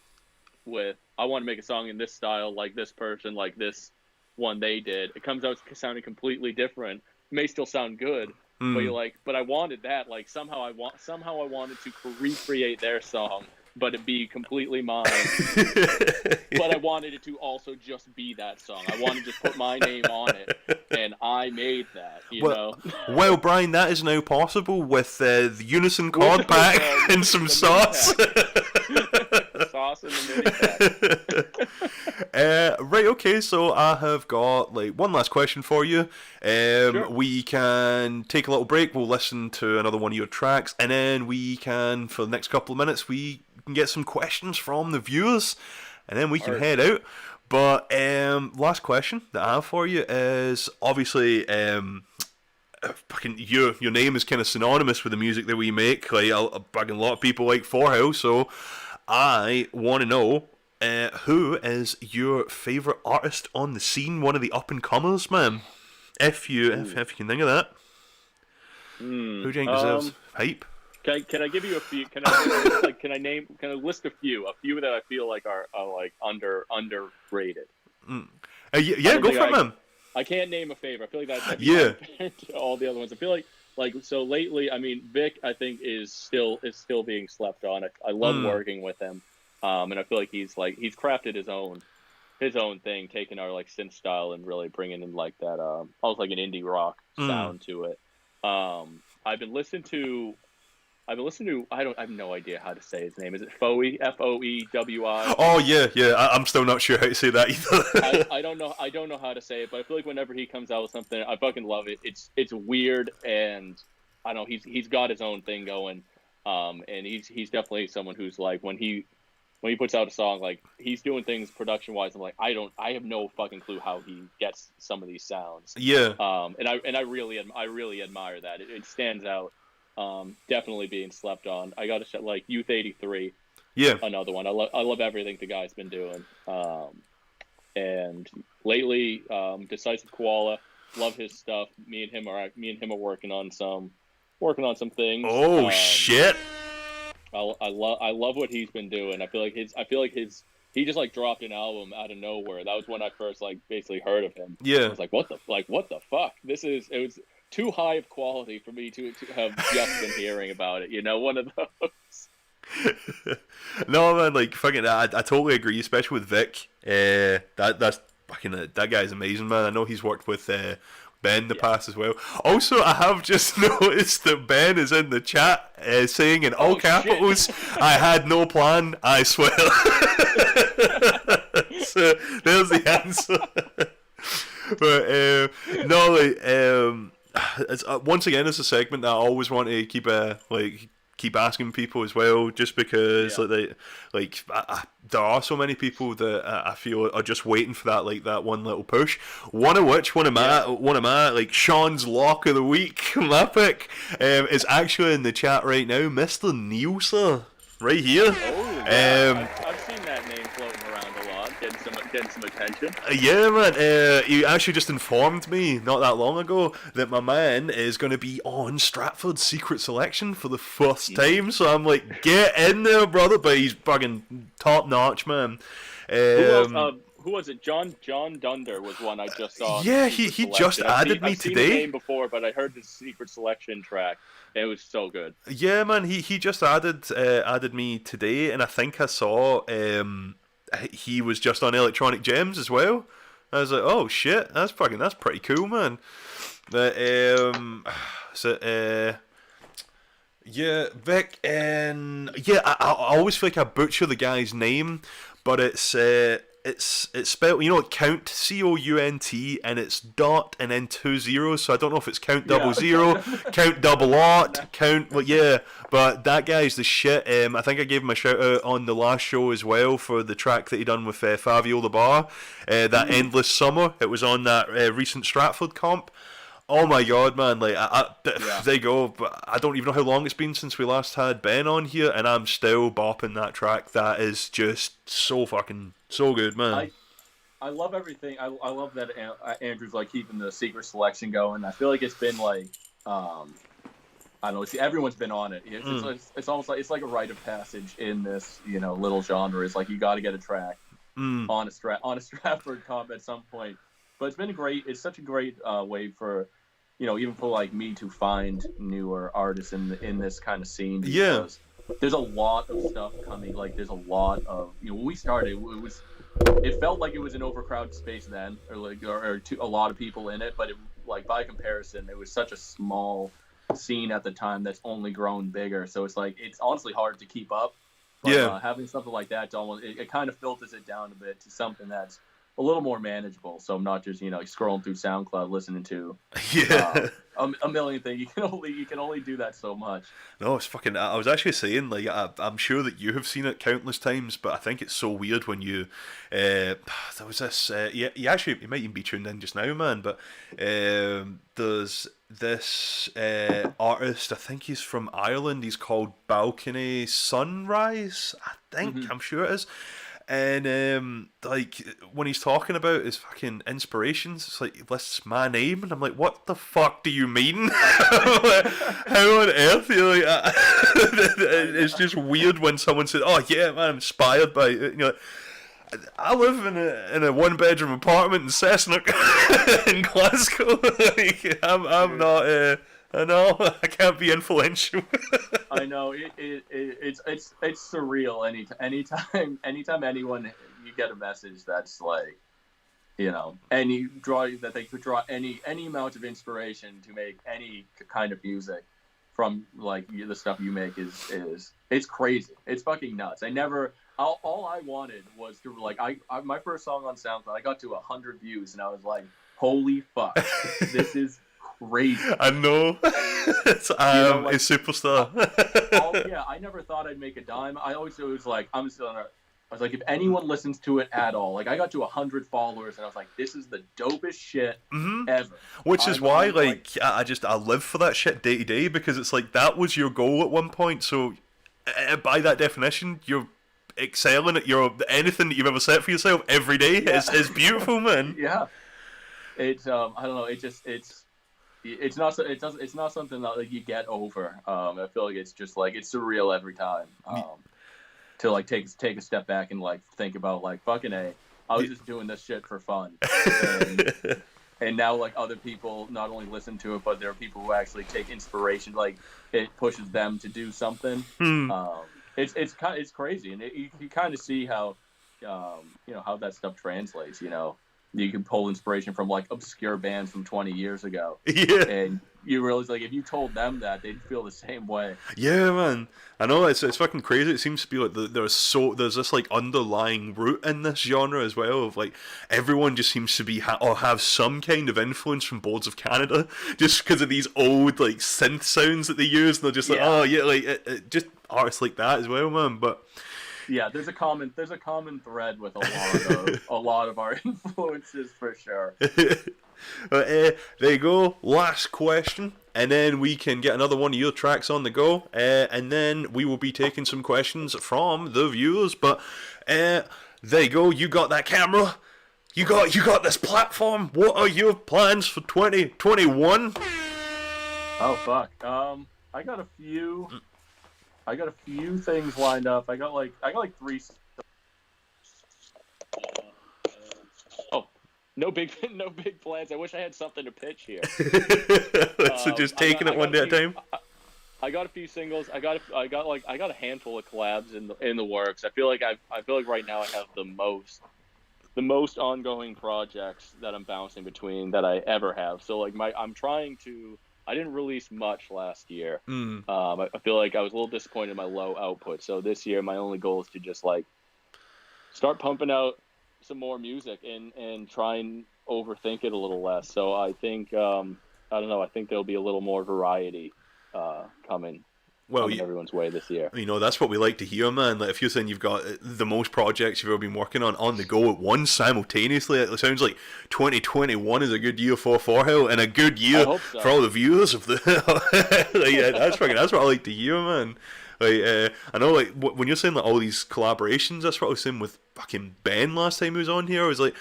with, I want to make a song in this style, like this person, like this one they did. It comes out sounding completely different. It may still sound good, but you're like, but I wanted that. Like somehow I wanted to recreate their song, but it be completely mine. But I wanted it to also just be that song. I wanted to just put my name on it, and I made that, you know? Well, Brian, that is now possible with the Unison chord pack and some sauce. Sauce in the mini pack. Right, okay, so I have got like one last question for you. Sure. We can take a little break, we'll listen to another one of your tracks, and then we can, for the next couple of minutes, we can get some questions from the viewers, and then we can head out. But last question that I have for you is, obviously, fucking your name is kind of synonymous with the music that we make. Like a lot of people like Forhill, so I want to know, who is your favourite artist on the scene? One of the up and comers, man. If you can think of that. Who do you think deserves hype? Can I give you a few? Can I list a few that I feel like are like underrated? Yeah, go for it, man. I can't name a favorite. I feel like that's all the other ones. I feel like so lately. I mean, Vic, I think is still being slept on. I love working with him, and I feel like he's crafted his own thing, taking our like synth style and really bringing in like that almost like an indie rock sound to it. I've been listening to I have no idea how to say his name. Is it Foey? Foewi? Oh yeah. I'm still not sure how to say that either. I don't know how to say it, but I feel like whenever he comes out with something, I fucking love it. It's weird, and I don't know, he's got his own thing going. And he's definitely someone who's like, when he puts out a song, like he's doing things production wise, I'm like, I have no fucking clue how he gets some of these sounds. Yeah. And I really admire that. It stands out. Definitely being slept on. I got to say, like Youth 83. Yeah. Another one. I love everything the guy's been doing. And lately, Decisive Koala, love his stuff. Me and him are working on some things. Oh shit. I love what he's been doing. I feel like he just like dropped an album out of nowhere. That was when I first like basically heard of him. Yeah. I was like, what the fuck? too high of quality for me to have just been hearing about it. One of those. No man, like fucking, I totally agree, especially with Vic. That's fucking that guy's amazing, man. I know he's worked with Ben in the past as well. Also, I have just noticed that Ben is in the chat saying in all capitals, "I had no plan, I swear." So there's the answer. But no, like it's, once again, it's a segment that I always want to keep asking people as well, just because there are so many people that I feel are just waiting for that one little push. One of my like Sean's lock of the week, my pick, is actually in the chat right now, Mr. Neil, sir, right here. Oh, yeah. I've seen that name floating around a lot, getting some attention. Yeah, man. You actually just informed me not that long ago that my man is going to be on Stratford's Secret Selection for the first time. So I'm like, get in there, brother. But he's fucking top notch, man. Who was it? John Dunder was one I just saw. Yeah, he just added me I've seen today. the name before, but I heard the Secret Selection track. It was so good. Yeah, man. He just added me today, and I think I saw he was just on Electronic Gems as well. I was like, oh shit, that's pretty cool, man. But yeah, Vic, and yeah, I always feel like I butcher the guy's name, but it's spelled, Count, Count, and it's dot and then 2 zeros, so I don't know if it's Count 00, Count double aught, Count, well, yeah, but that guy's the shit. I think I gave him a shout out on the last show as well for the track that he done with Fabio the Bar, that Endless Summer. It was on that recent Stratford comp. Oh my god, man, like, there you go, but I don't even know how long it's been since we last had Ben on here, and I'm still bopping that track. That is just so good, man. I love everything. I love that Andrew's, like, keeping the Secret Selection going. I feel like it's been, like, I don't know, everyone's been on it. It's almost like, it's like a rite of passage in this, little genre. It's like, you got to get a track on a Stratford comp at some point. But it's been great. It's such a great way for, even for like me to find newer artists in this kind of scene. Because there's a lot of stuff coming. Like there's a lot of, when we started, it felt like it was an overcrowded space then, or a lot of people in it. But like by comparison, it was such a small scene at the time that's only grown bigger. So it's like, it's honestly hard to keep up. But, having something like that, it kind of filters it down a bit to something that's a little more manageable, so I'm not just scrolling through SoundCloud listening to a million things. You can only do that so much. No, it's fucking. I was actually saying, like, I'm sure that you have seen it countless times, but I think it's so weird when you. There was this. You might even be tuned in just now, man. But there's this artist. I think he's from Ireland. He's called Balcony Sunrise. I think I'm sure it is. And like when he's talking about his fucking inspirations, it's like, lists my name, and I'm like, what the fuck do you mean? How on earth? It's just weird when someone says, "Oh yeah, man, I'm inspired by I live in a 1-bedroom apartment in Cessnock in Glasgow. I'm not. I know I can't be influential. I know it's surreal. Anytime anyone you get a message that's like, that they could draw any amount of inspiration to make any kind of music from like the stuff you make is it's crazy. It's fucking nuts. All I wanted was to like my first song on SoundCloud, I got to 100 views and I was like, holy fuck, this is crazy. I know. It's a superstar. I never thought I'd make a dime. I always was like, I was like, if anyone listens to it at all, like I got to 100 followers and I was like, this is the dopest shit ever. Which is why I live for that shit day to day, because it's like that was your goal at one point. So by that definition, you're excelling at anything that you've ever set for yourself every day. Is beautiful, man. Yeah. It's I don't know. It's not something that like you get over. I feel like it's just like it's surreal every time. To like take a step back and like think about like fucking I was just doing this shit for fun. and now like other people not only listen to it, but there are people who actually take inspiration. Like it pushes them to do something. It's crazy, and you kind of see how how that stuff translates. You can pull inspiration from like obscure bands from 20 years ago. Yeah. And you realize like if you told them that, they'd feel the same way. Yeah, man. I know it's fucking crazy. It seems to be like there's this like underlying root in this genre as well of like everyone just seems to be or have some kind of influence from Boards of Canada just because of these old like synth sounds that they use. And they're just like, oh yeah, like just artists like that as well, man. But yeah, there's a common thread with a lot of our influences for sure. There you go. Last question, and then we can get another one of your tracks on the go, and then we will be taking some questions from the viewers. But there you go. You got that camera. You got this platform. What are your plans for 2021? Oh fuck. I got a few. I got a few things lined up. I got like 3. Oh, no big plans. I wish I had something to pitch here. So just taking it one day at a time. I got a few singles. I got a handful of collabs in the works. I feel like right now I have the most ongoing projects that I'm bouncing between that I ever have. So like I didn't release much last year. I feel like I was a little disappointed in my low output. So this year, my only goal is to just like start pumping out some more music and try and overthink it a little less. So I think, I don't know, I think there'll be a little more variety coming everyone's way this year. That's what we like to hear, man. Like if you're saying you've got the most projects you've ever been working on the go at once simultaneously, it sounds like 2021 is a good year for Forhill and a good year for all the viewers of the. That's what I like to hear, man. Like I know, like when you're saying like all these collaborations, that's what I was saying with fucking Ben last time he was on here. I was like,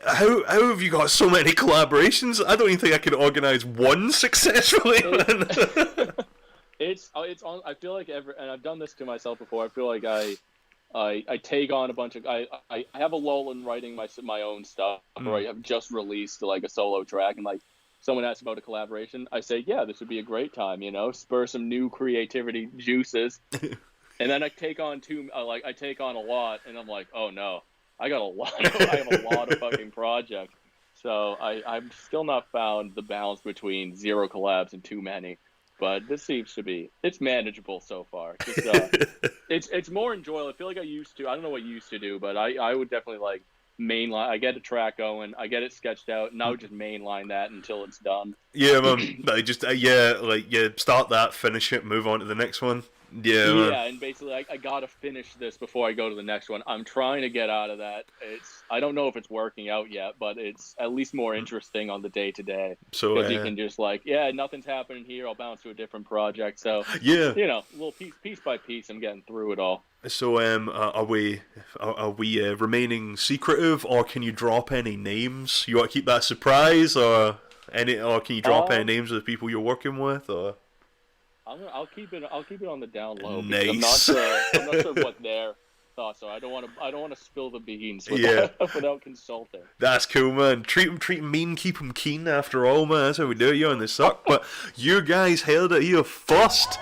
how have you got so many collaborations? I don't even think I could organize one successfully, man. It's on. I feel like and I've done this to myself before. I feel like I take on a bunch of. I have a lull in writing my own stuff, or I have just released like a solo track, and like someone asks about a collaboration, I say, yeah, this would be a great time. Spur some new creativity juices, and then I take on a lot, and I'm like, oh no, I have a lot of fucking projects. So I've still not found the balance between 0 collabs and too many. But this seems to be, it's manageable so far. It's more enjoyable. I feel like I don't know what I used to do, but I would definitely like mainline. I get a track going, I get it sketched out, and I would just mainline that until it's done. Yeah, man. Start that, finish it, move on to the next one. Yeah, man. And basically I gotta finish this before I go to the next one. I'm trying to get out of that. I don't know if it's working out yet, but it's at least more interesting on the day to day. So because you can just nothing's happening here. I'll bounce to a different project. So yeah, a little piece by piece, I'm getting through it all. So are we remaining secretive, or can you drop any names? You want to keep that surprise, or can you drop any names of the people you're working with, or? I'll keep it on the down low. Nice. I'm not sure what their thoughts are. I don't want to spill the beans without consulting. That's cool, man. Treat 'em mean, keep 'em keen. After all, man, that's how we do it here on the Succ. But you guys held it here first.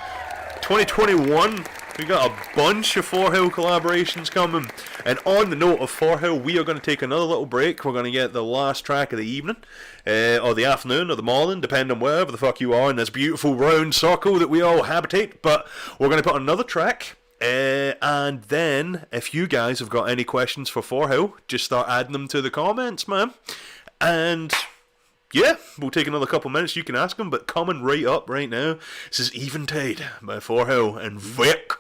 2021. We got a bunch of Forhill collaborations coming. And on the note of Forhill, we are going to take another little break. We're going to get the last track of the evening, or the afternoon, or the morning, depending on wherever the fuck you are in this beautiful round circle that we all habitate. But we're going to put another track. And then, if you guys have got any questions for Forhill, just start adding them to the comments, man. And yeah, we'll take another couple minutes. You can ask them, but coming right up right now, this is Eventide by Forhill and Vic.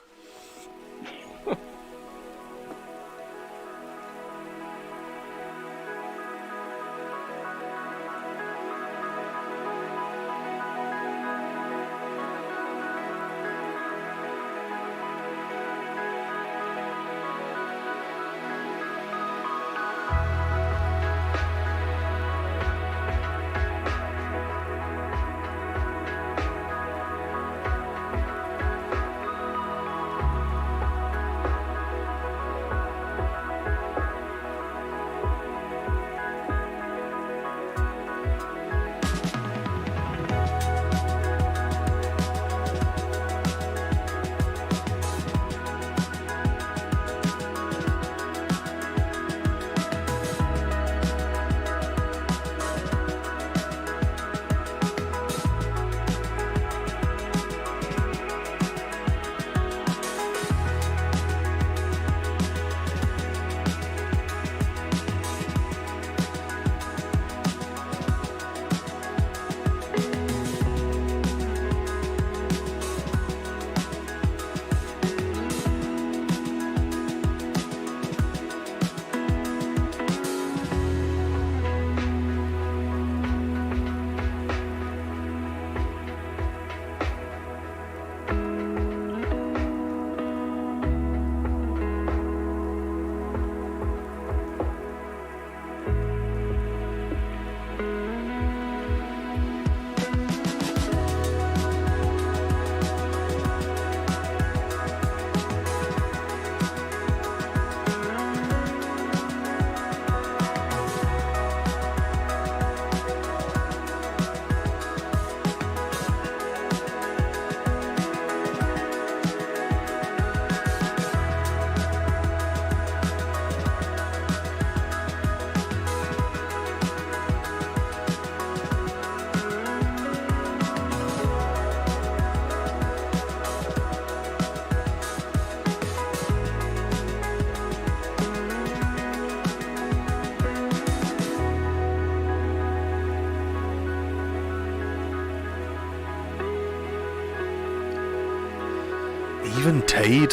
Even Tide,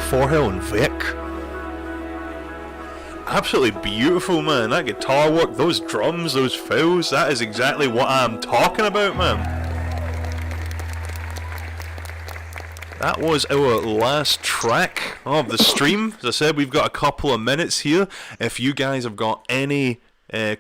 Forhill and Vic. Absolutely beautiful, man. That guitar work, those drums, those fills, that is exactly what I'm talking about, man. That was our last track of the stream. As I said, we've got a couple of minutes here. If you guys have got any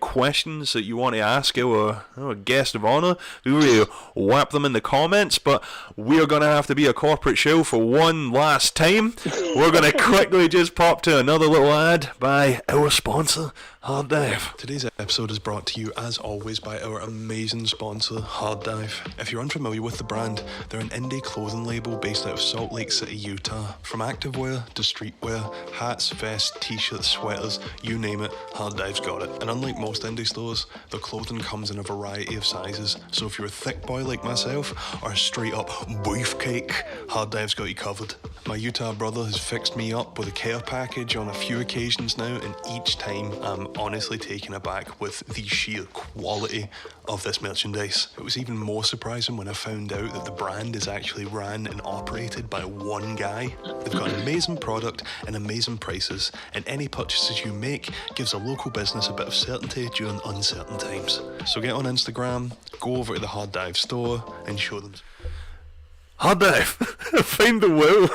questions that you want to ask our guest of honor, we really whap them in the comments, but we are going to have to be a corporate show for one last time. We're going to quickly just pop to another little ad by our sponsor, Hard Dive. Today's episode is brought to you, as always, by our amazing sponsor, Hard Dive. If you're unfamiliar with the brand, they're an indie clothing label based out of Salt Lake City, Utah. From activewear to streetwear, hats, vests, t-shirts, sweaters, you name it, Hard Dive's got it. And unlike most indie stores, their clothing comes in a variety of sizes. So if you're a thick boy like myself, or a straight up beefcake, Hard Dive's got you covered. My Utah brother has fixed me up with a care package on a few occasions now, and each time I'm honestly taken aback with the sheer quality of this merchandise. It was even more surprising when I found out that the brand is actually ran and operated by one guy. They've got an amazing product and amazing prices, and any purchases you make gives a local business a bit of certainty during uncertain times. So get on Instagram, go over to the Hard Dive store and show them. Hard Dive, find the will.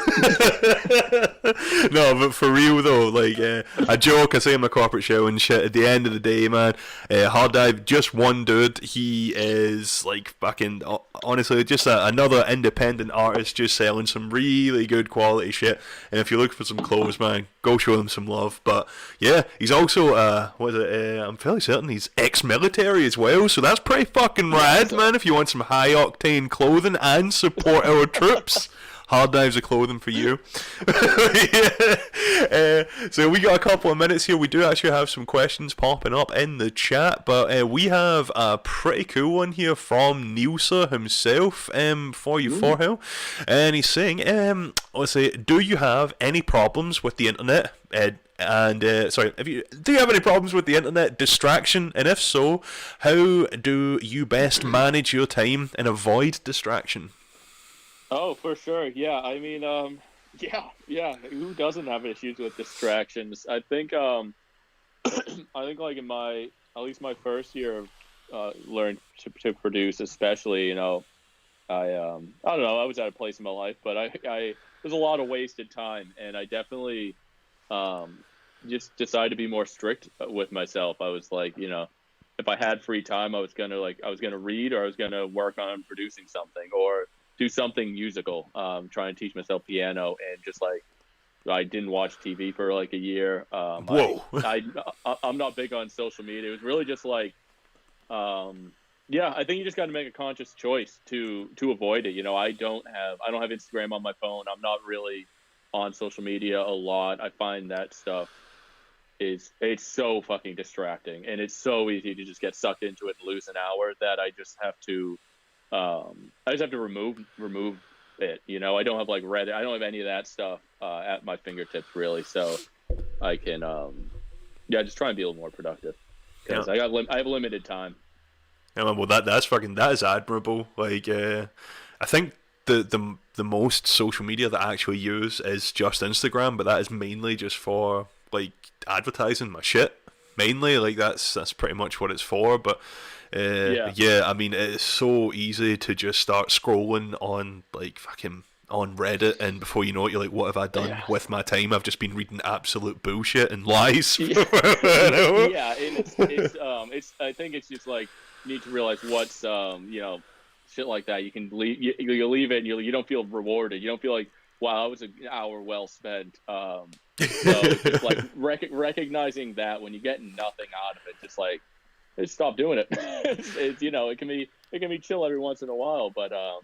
No, but for real though, like a joke, I say in my corporate show and shit. At the end of the day, man, Hard Dive, just one dude. He is like fucking honestly just another independent artist, just selling some really good quality shit. And if you look for some clothes, man, go show him some love. But yeah, he's also I'm fairly certain he's ex-military as well, so that's pretty fucking rad, man. If you want some high octane clothing and support our troops, Hard Dive's of clothing for you. So we got a couple of minutes here. We do actually have some questions popping up in the chat, but we have a pretty cool one here from Nilsa himself for you, Forhill, and he's saying, let's say, do you have any problems with the internet? Do you have any problems with the internet distraction? And if so, how do you best manage your time and avoid distraction? Oh, for sure. Yeah. I mean, yeah. Who doesn't have issues with distractions? I think, I think like in at least my first year of learning to produce, especially, I don't know, I was at a place in my life, but there's a lot of wasted time, and I definitely just decided to be more strict with myself. I was like, if I had free time, I was gonna read, or I was gonna work on producing something, or do something musical, trying to teach myself piano, and just like I didn't watch TV for like a year. Whoa! I'm not big on social media. It was really just like, I think you just got to make a conscious choice to avoid it. I don't have Instagram on my phone. I'm not really on social media a lot. I find that stuff it's so fucking distracting, and it's so easy to just get sucked into it and lose an hour that I just have to. I just have to remove it. I don't have like Reddit. I don't have any of that stuff at my fingertips really. So I can, just try and be a little more productive, because I have limited time. Yeah, well, that is admirable. Like, I think the most social media that I actually use is just Instagram, but that is mainly just for like advertising my shit. Mainly, like that's pretty much what it's for. But I mean, it's so easy to just start scrolling on like fucking on Reddit, and before you know it, you're like, what have I done with my time? I've just been reading absolute bullshit and lies. And it's I think it's just like you need to realize what's shit like that. You can leave you leave it, and you don't feel rewarded. You don't feel like, wow, that was an hour well spent. So just like recognizing that when you get nothing out of it, just stop doing it. It can be chill every once in a while, but I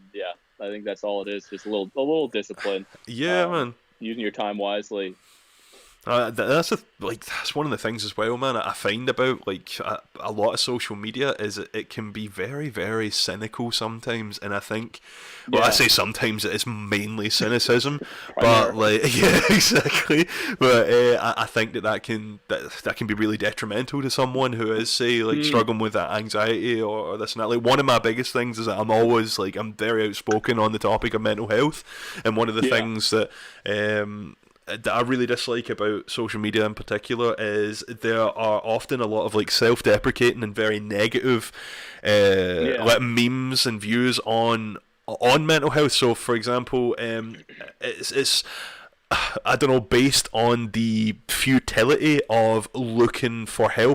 think that's all it is. Just a little discipline. Yeah, man. Using your time wisely. That's one of the things as well, man. I find about like a lot of social media is it can be very, very cynical sometimes, and I think, well, I say sometimes it is mainly cynicism, but like, yeah, exactly. But I think that can be really detrimental to someone who is, say, like struggling with that anxiety or this and that. Like, one of my biggest things is that I'm very outspoken on the topic of mental health, and one of the things that I really dislike about social media in particular is there are often a lot of like self-deprecating and very negative like memes and views on mental health. So for example, it's I don't know, based on the futility of looking for help